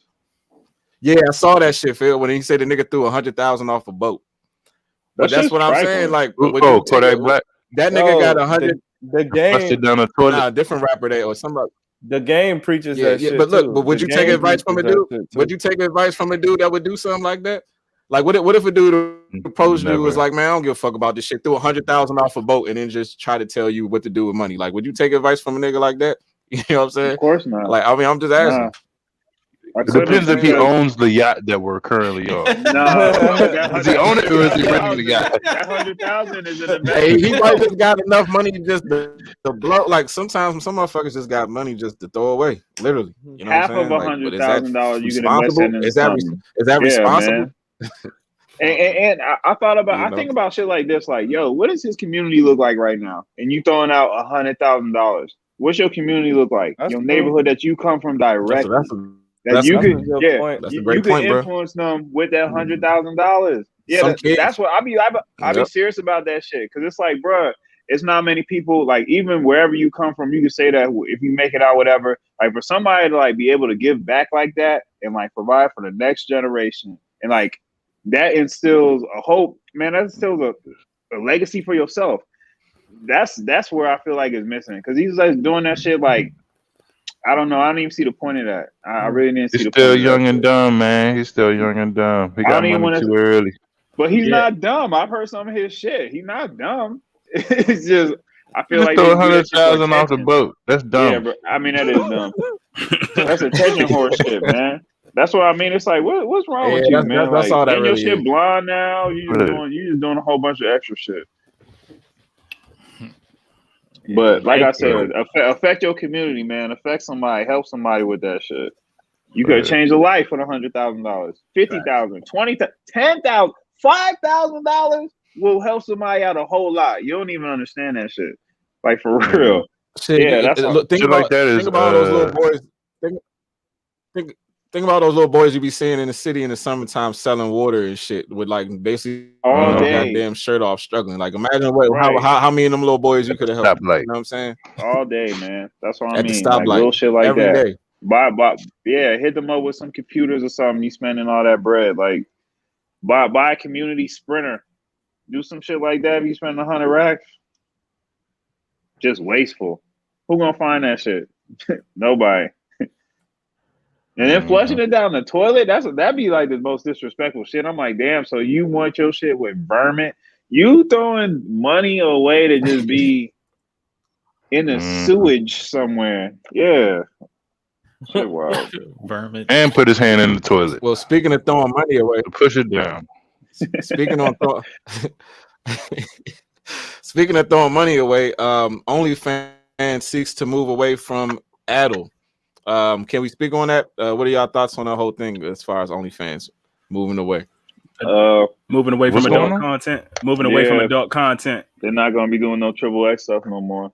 Yeah, I saw that shit, Phil, when he said the nigga threw 100,000 off a boat. But that's what I'm saying. Like, Kodak Black. That nigga got 100. The game down a toilet. Nah, different rapper there or somebody. The game preaches that shit. But look, too. but would you take advice from a dude? Would you take advice from a dude that would do something like that? Like, what if a dude approached you was like, man, I don't give a fuck about this shit, threw 100,000 off a boat and then just try to tell you what to do with money? Like, would you take advice from a nigga like that? You know what I'm saying? Of course not. Like, I mean, I'm just asking. It depends if he owns the yacht that we're currently on. No, does he own it or is he renting the yacht? That 100,000 is an Hey, he might just got enough money just to blow. Like sometimes some motherfuckers just got money just to throw away, literally. You know half what I'm of saying? $100,000 you can invest in. Is that responsible? And I thought about, I think about shit like this, like, yo, what does his community look like right now? And you throwing out $100,000. What's your community look like? Your neighborhood that you come from directly. That's you can influence them with that $100,000. Yeah, that's what I be serious about that shit, because it's like, bro, it's not many people, like, even wherever you come from, you can say that if you make it out, whatever, like, for somebody to like be able to give back like that and like provide for the next generation, and like that instills a hope, man. That instills a legacy for yourself. That's where I feel like it's missing, because he's like doing that shit like, I don't know. I didn't even see the point of that. I really didn't see the point. He's still young and dumb, man. He's still young and dumb. He got money too early. But he's not dumb. I've heard some of his shit. He's not dumb. It's just, I feel like throw 100,000 off the boat. That's dumb. Yeah, but I mean, that is dumb. That's attention horse shit, man. That's what I mean. It's like, what's wrong with you, man? That's like, all that your really shit is. blind now. You just doing a whole bunch of extra shit. But like I said, affect your community, man. Affect somebody, help somebody with that shit. You could change a life for $100,000, $50,000, $20,000, $10,000, $5,000 will help somebody out a whole lot. You don't even understand that shit, like, for real. Shit, yeah, that's think about those little boys. Think about those little boys you be seeing in the city in the summertime selling water and shit with like basically all day, goddamn shirt off, struggling. Like, imagine how many of them little boys you could have helped. You know what I'm saying? All day, man. That's what I mean. At the stoplight, like, little shit like every that. day. hit them up with some computers or something. You spending all that bread, like buy a community sprinter, do some shit like that. If you spend 100 racks, just wasteful. Who gonna find that shit? Nobody. And then flushing it down the toilet, that'd be like the most disrespectful shit. I'm like, damn, so you want your shit with vermin? You throwing money away to just be in the sewage somewhere. Yeah. Shit, wow. Vermin. And put his hand in the toilet. Well, speaking of throwing money away, push it down. Speaking of throwing money away, OnlyFans seeks to move away from adult. Can we speak on that? What are y'all thoughts on that whole thing as far as OnlyFans moving away? Moving away from adult content. Moving away from adult content. They're not gonna be doing no XXX stuff no more.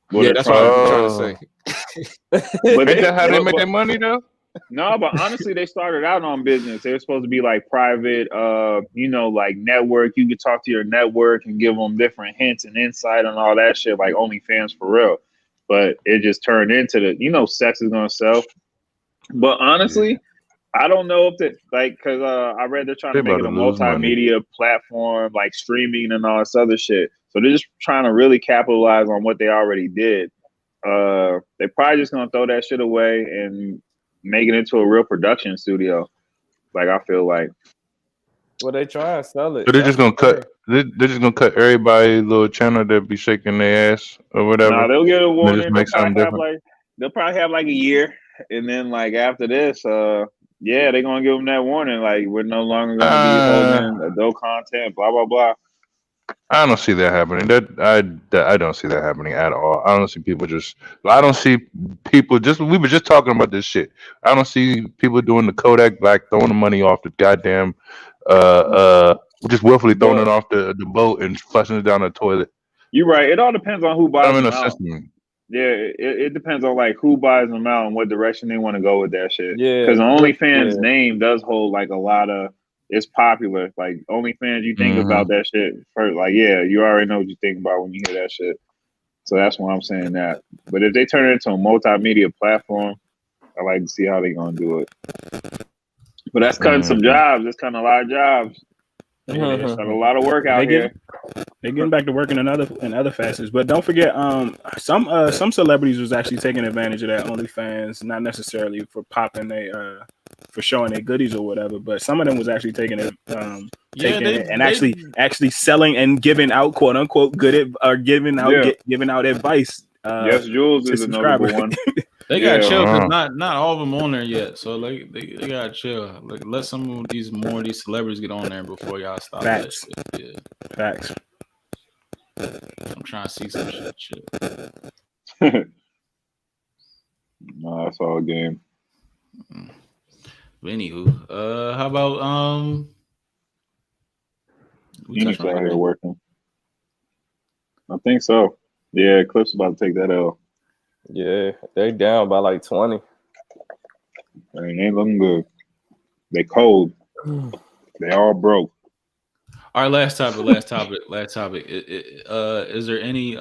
That's what I'm trying to say. But ain't that how they make their money though? No, but honestly, they started out on business. They were supposed to be like private, like network. You could talk to your network and give them different hints and insight on all that shit, like OnlyFans for real. But it just turned into sex is gonna sell. But honestly, I don't know if because I read they're trying to make it a multimedia platform, like streaming and all this other shit. So they're just trying to really capitalize on what they already did. They're probably just gonna throw that shit away and make it into a real production studio. Like I feel like. Well, they try and sell it. So they're just gonna cut. They're just gonna cut everybody's little channel that be shaking their ass or whatever. No, they'll get a warning. They'll probably have like a year, and then like after this, they're gonna give them that warning. Like we're no longer gonna be holding adult content. Blah blah blah. I don't see that happening. I don't see that happening at all. I don't see people just. We were just talking about this shit. I don't see people doing the Kodak Black, throwing the money off the goddamn, just willfully throwing it off the boat and flushing it down the toilet. You're right. It all depends on who buys them out. Yeah, it depends on like who buys them out and what direction they want to go with that shit. Yeah, because OnlyFans name does hold like a lot of. It's popular. Like OnlyFans, you think about that shit first. Like, you already know what you think about when you hear that shit. So that's why I'm saying that. But if they turn it into a multimedia platform, I like to see how they're gonna do it. But that's cutting some jobs. That's cutting a lot of jobs. There's a lot of work out here. They're getting back to working in other facets. But don't forget, some celebrities was actually taking advantage of that OnlyFans, not necessarily for popping for showing their goodies or whatever, but some of them was actually taking it, actually selling and giving out quote unquote giving out advice. Yes, Jules is another one. They got chill because not all of them on there yet. So like they got chill. Like let some of these celebrities get on there before y'all stop. Facts. That shit. Yeah. Facts. I'm trying to see some shit. No, that's all game. But anywho, how about Phoenix out here working? I think so. Yeah, Cliff's about to take that L. Yeah, they down by like 20. They ain't looking good. They cold. They all broke. All right, last topic. Is there any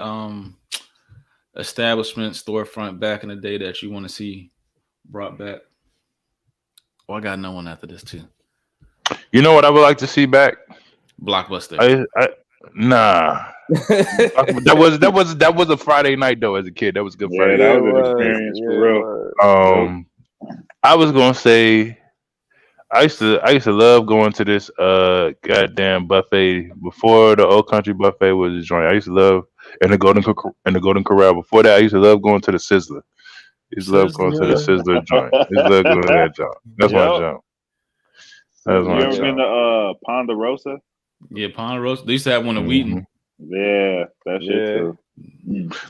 establishment, storefront back in the day that you want to see brought back? Well, I got no one after this too. You know what I would like to see back? Blockbuster. Nah. that was a Friday night though. As a kid, that was a good Friday. That was an experience for real. I was gonna say, I used to love going to this goddamn buffet before the Old Country buffet was a joint. I used to love in the Golden Corral. Before that, I used to love going to the Sizzler. I used to love going to the Sizzler joint. I used to love going to that joint. That's my joint. That's my joint. You ever been to Ponderosa? Yeah, Ponderosa. They used to have one in Wheaton. Yeah, that shit too.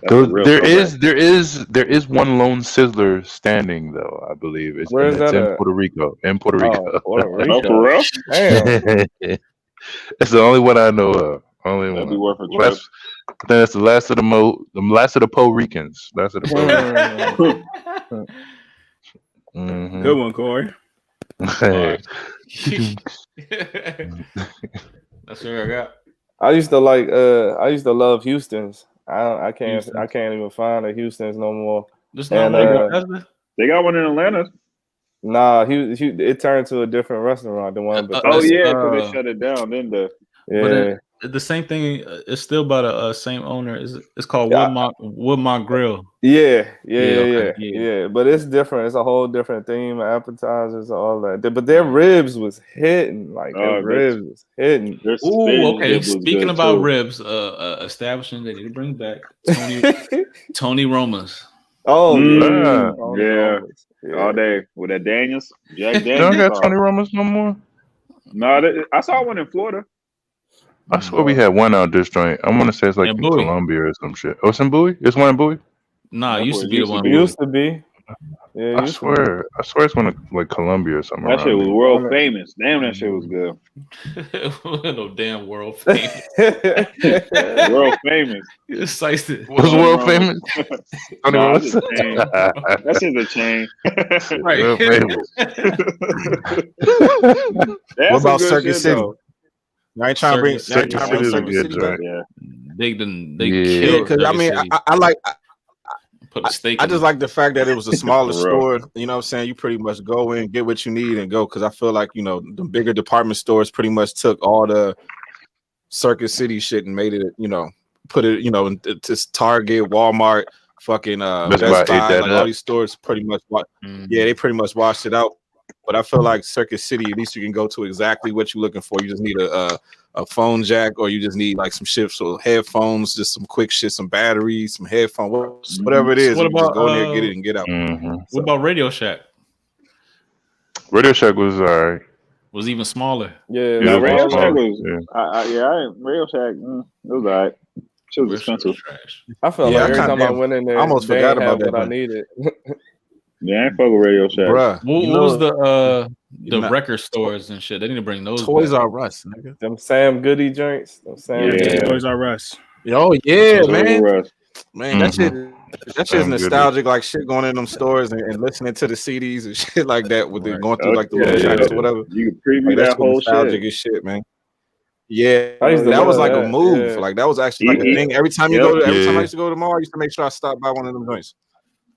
There is one lone Sizzler standing though. I believe it's in Puerto Rico. In Puerto Rico. Oh, Puerto Rico. For real? Damn. It's the only one I know of. Only That'd one. Be worth a trip. I think that's the last of the Puerto Ricans. Last of the Puerto Ricans. Good one, Corey. Hey. That's what I got. I used to love Houston's. I can't even find a Houston's no more. There's no They got one in Atlanta. Nah, it turned to a different restaurant than one. Oh yeah, because they shut it down, didn't they? Yeah. But the same thing. It's still by the same owner. It's called Woodmont Grill. Yeah. But it's different. It's a whole different theme, appetizers, all that. But their ribs was hitting. Like their ribs was hitting. Ooh, okay. Speaking about ribs, establishing that they bring back Tony Roma's. Oh yeah. All day with that Daniels. Jack Daniels. Don't got Tony Roma's no more. No, I saw one in Florida. I swear we had one out this joint. I want to say it's like in Columbia or some shit. Oh, it's in Bowie? It's one in Bowie? Nah, it used to be the one. It used to be. Yeah, I swear it's one in like Columbia or something. That shit was world famous. Damn, that shit was good. No damn world famous. World famous. Was world famous? Nah, that's just a chain. Right. World famous. What about Circuit City? I ain't trying to bring Circuit City back. Yeah. They killed. Because I mean, I like. I just like the fact that it was a smaller store. You know what I'm saying? You pretty much go in, get what you need, and go. Because I feel like, the bigger department stores pretty much took all the Circuit City shit and made it, put it, into Target, Walmart, fucking Best Buy. Like all these stores pretty much, they pretty much washed it out. But I feel like Circuit City, at least you can go to exactly what you're looking for. You just need a phone jack, or you just need like some shit, so headphones, just some quick shit, some batteries, some headphones, whatever it is. What about, just go in there, get it, and get out. What about Radio Shack? Radio Shack was alright. Was even smaller. Yeah, Radio Shack was. Radio Shack. It was alright. Shit was expensive. I felt like every time I went in there, I almost forgot about that. What I needed. Yeah, I ain't fuck with Radio Shack. Bruh, what was the record stores and shit? They need to bring those. Toys R Us, nigga. Them Sam Goody joints. Toys R Us. Oh yeah, man. Man, that shit's nostalgic, like shit going in them stores and listening to the CDs and shit like that with it going through like the little tracks or whatever. You can preview that whole nostalgic shit. as shit, man. Yeah, that was like a move. Yeah. Like that was actually like a thing. Every time you go to, every time I used to go to the mall, I used to make sure I stopped by one of them joints.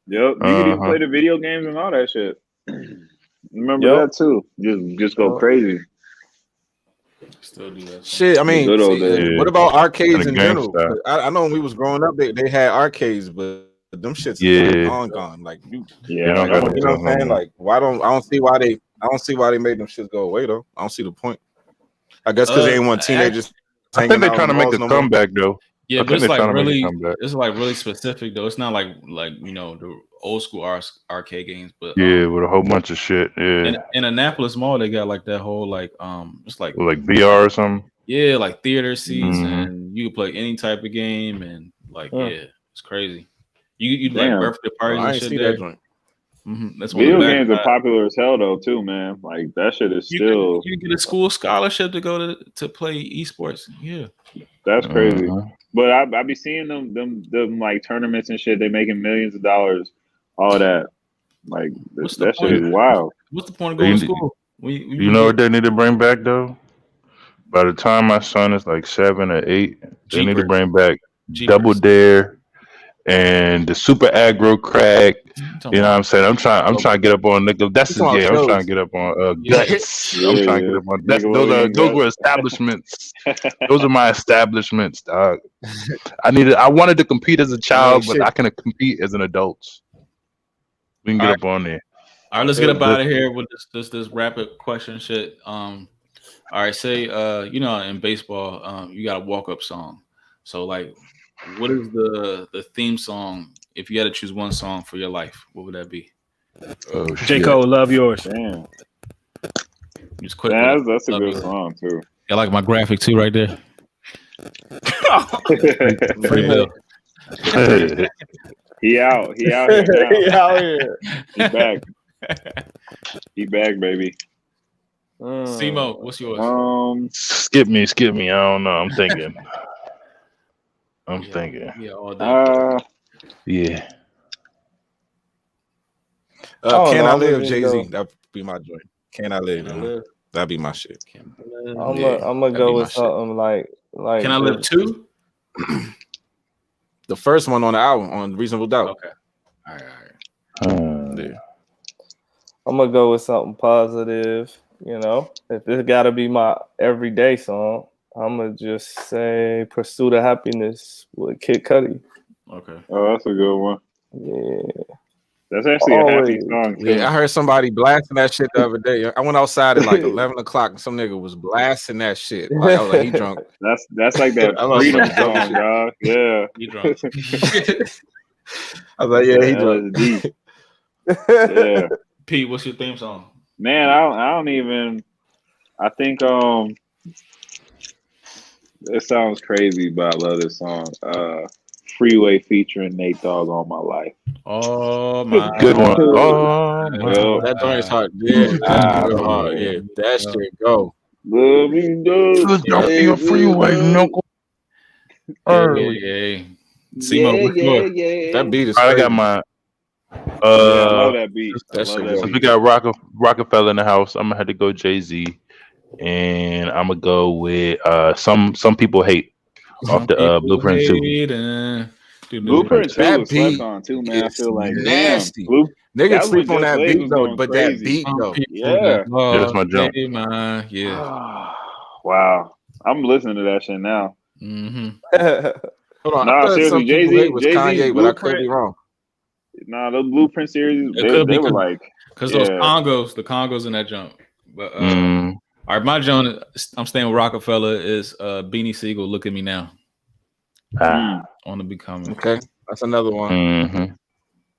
Yep, you can even play the video games and all that shit. Remember that too? Just go crazy. Still do that. Shit, I mean, what about arcades in general? I know when we was growing up, they had arcades, but them shits are gone. Like, you know what I'm saying? Like, I don't see why they made them shits go away though. I don't see the point. I guess because they ain't want teenagers. I think they're trying to make a comeback though. Yeah, but it's like really specific though. It's not like the old school arcade games, but with a whole bunch of shit. Yeah, in Annapolis Mall they got like that whole it's like VR or something. Yeah, like theater seats, and you can play any type of game, and it's crazy. You like birthday parties and shit there. That's video games are popular as hell though too, man. Like that shit is still. You get a school scholarship to go to play esports. Yeah, that's crazy. But I be seeing them like tournaments and shit. They making millions of dollars. All that, like that shit is wild. What's the point of going to school? You know what they need to bring back though? By the time my son is like 7 or 8, they need to bring back Double Dare and the Super Aggro Crack. You know what I'm saying? I'm trying to get up on Nickel. That's his game. I'm trying to get up on Guts. I'm trying to get up on those were establishments. Those are my establishments, dog. I wanted to compete as a child, but I can compete as an adult. We can get up on there. All right, let's get up out of here with this rapid question shit. All right, say in baseball, you got a walk-up song. So like, what is the theme song? If you had to choose one song for your life, what would that be? Oh, J. Cole, Love Yours. Damn. Just quick. That's a good song too. I like my graphic too, right there. Free Bill. He out here now. He out here. He back. He back, baby. Simo, what's yours? Skip me. I don't know. I'm thinking. Yeah, all day. Yeah. Can I Live, Jay-Z? That'd be my joint. Can I Live? That'd be my shit. I'm gonna go with something like Can I Live 2? The first one on the album, on Reasonable Doubt. Okay. All right. I'm gonna go with something positive. You know, if this gotta be my everyday song, I'm gonna just say "Pursuit of Happiness" with Kid Cudi. Okay. Oh, that's a good one. Yeah. That's actually a happy song too. Yeah, I heard somebody blasting that shit the other day. I went outside at like 11 o'clock and some nigga was blasting that shit. Like I was like, he drunk. That's like that freedom song, dog. Yeah. He drunk. I was like, yeah, he drunk. LSD. Yeah. Pete, what's your theme song? Man, I don't even. I think it sounds crazy, but I love this song. Freeway featuring Nate Dogg, "On My Life." Oh my, good one. Oh, that joint is hard. Yeah, that's real hard. Yeah, that shit go. Love me, dog. Your freeway, knuckle. Yeah. Yeah. That beat is. I got my. I love that beat. Since we got Rockefeller in the house, I'm gonna have to go Jay-Z, and I'm gonna go with some people hate off the Blueprint 2. Blueprint 2 that was beat slept on too, man. I feel like nasty. Damn, Niggas sleep on that beat though, but that beat though, yeah, that's my jump. Yeah. Wow, I'm listening to that shit now. Mm-hmm. Hold on, Nah, seriously, Jay-Z was Kanye, but I could be wrong. Nah, those Blueprint series, they were like, because those Congos in that jump. But all right, my joint, I'm staying with Rockefeller, is Beanie Siegel, "Look at Me Now." On the Becoming. Okay, that's another one. Mm-hmm.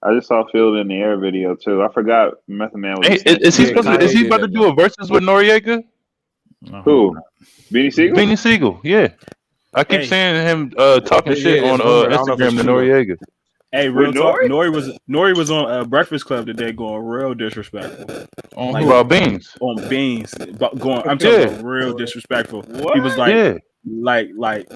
I just saw "Feel It in the Air" video too. I forgot Method Man was. Hey, is he about to do a versus with Noriega? Who? Beanie Siegel? Beanie Siegel, yeah. I keep seeing him talking shit on Instagram to Noriega. Hey, real talk. Nori was on Breakfast Club today, going real disrespectful. On about Beans. On Beans, I'm talking about real disrespectful. What? He was like,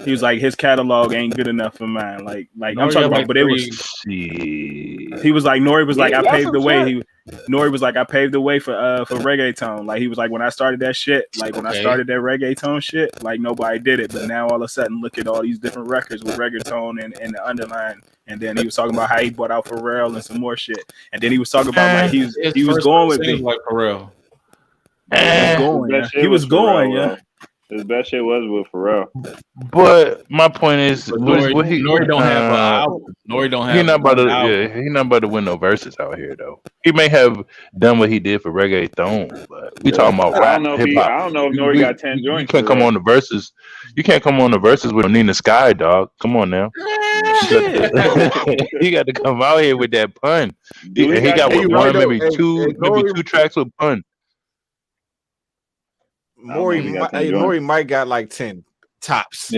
he was like, his catalog ain't good enough for mine. Like I'm talking about, but it was. He was like, Nori was like, I paved the way. Nori was like, I paved the way for reggaeton. Like he was like, when I started that shit, when I started that reggaeton shit, like nobody did it. But now all of a sudden, look at all these different records with reggaeton and the underline. And then he was talking about how he brought out Pharrell and some more shit. And then he was talking about like he was going with me like Pharrell. He was going, yeah. His best shit was with Pharrell. But my point is, Nori don't have an album. Nori don't have. He's not about to win no verses out here though. He may have done what he did for reggaeton, but we talking about rap, hip hop. I don't know if Nori got 10 joints. You can't come on the verses. You can't come on the verses with Nina Sky, dog. Come on now. He got to come out here with that pun. He got maybe two tracks with pun. Nori might got like 10 tops,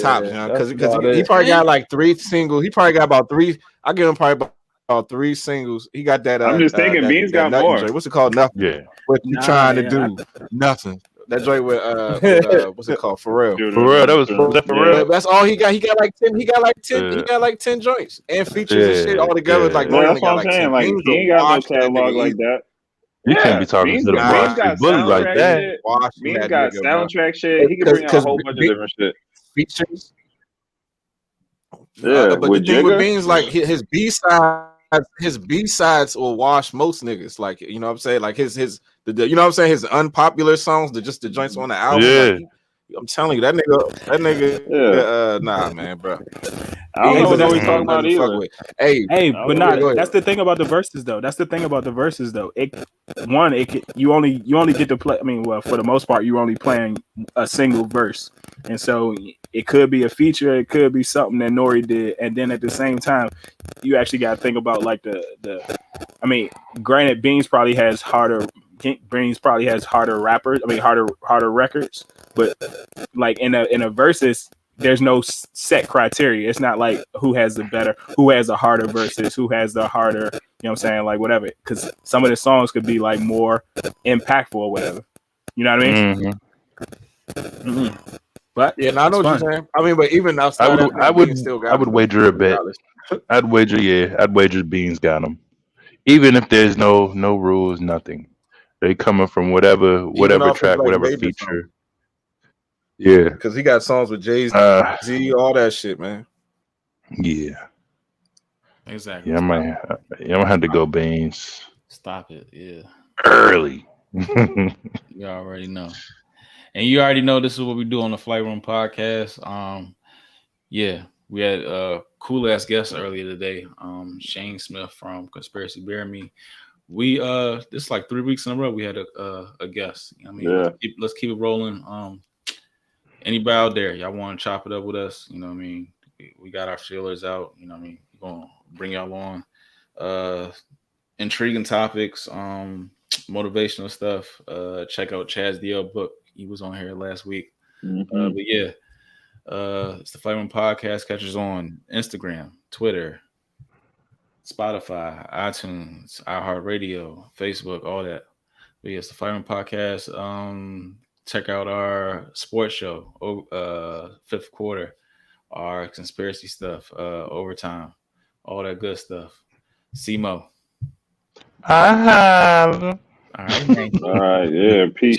tops, because he probably got like 3 singles. He probably got about 3. I give him probably about 3 singles. He got that. I'm just thinking, Beans got more. Joint. What's it called? Nothing. Yeah. What you trying to do? Nothing. That joint with what's it called? Pharrell. That was Pharrell. Yeah, that's all he got. He got like 10. He got like 10 joints and features and shit all together. Like that's what I'm saying. Like he ain't got no catalog like that. You can't be talking to the boss bully like that. Beans got soundtrack shit. He can bring out a whole bunch of different shit. Features. Yeah, but the thing with Beans, like his B-sides will wash most niggas. Like, you know what I'm saying? Like his you know what I'm saying? His unpopular songs, the joints on the album. Yeah. Like, I'm telling you, that nigga, nah, man, bro. I don't know what he's talking about either. Hey, but that's the thing about the verses, though. You only get to play. I mean, well, for the most part, you're only playing a single verse, and so it could be a feature, it could be something that Nori did, and then at the same time, you actually got to think about like the. I mean, granted, Beans probably has harder rappers. I mean, harder records. But like in a versus, there's no set criteria. It's not like who has a harder versus, who has the harder, you know what I'm saying, like whatever. Because some of the songs could be like more impactful or whatever. You know what I mean? Mm-hmm. But yeah, I know what you're saying. I mean, but even outside, I would wager a bet. I'd wager Beans got them. Even if there's no rules, nothing. They coming from whatever track, whatever feature. Yeah, because he got songs with Jay-Z, all that shit, man. Yeah, exactly. Yeah, I might have to go Beans. Stop it. Yeah. early. You already know. And you already know this is what we do on the Flight Room podcast. Yeah, we had a cool ass guest earlier today. Shane Smith from Conspiracy Bear Me. We this is like 3 weeks in a row we had a guest. I mean, let's keep it rolling. Anybody out there, y'all want to chop it up with us? You know what I mean? We got our feelers out. You know what I mean? We're gonna bring y'all on. Intriguing topics, motivational stuff. Check out Chaz DL book. He was on here last week. But yeah, it's the Flight Room Podcast. Catch us on Instagram, Twitter, Spotify, iTunes, iHeartRadio, Facebook, all that. But yeah, it's the Flight Room Podcast. Check out our sports show, fifth quarter, our conspiracy stuff, overtime, all that good stuff. CMO. I have. All right, all right, yeah, peace.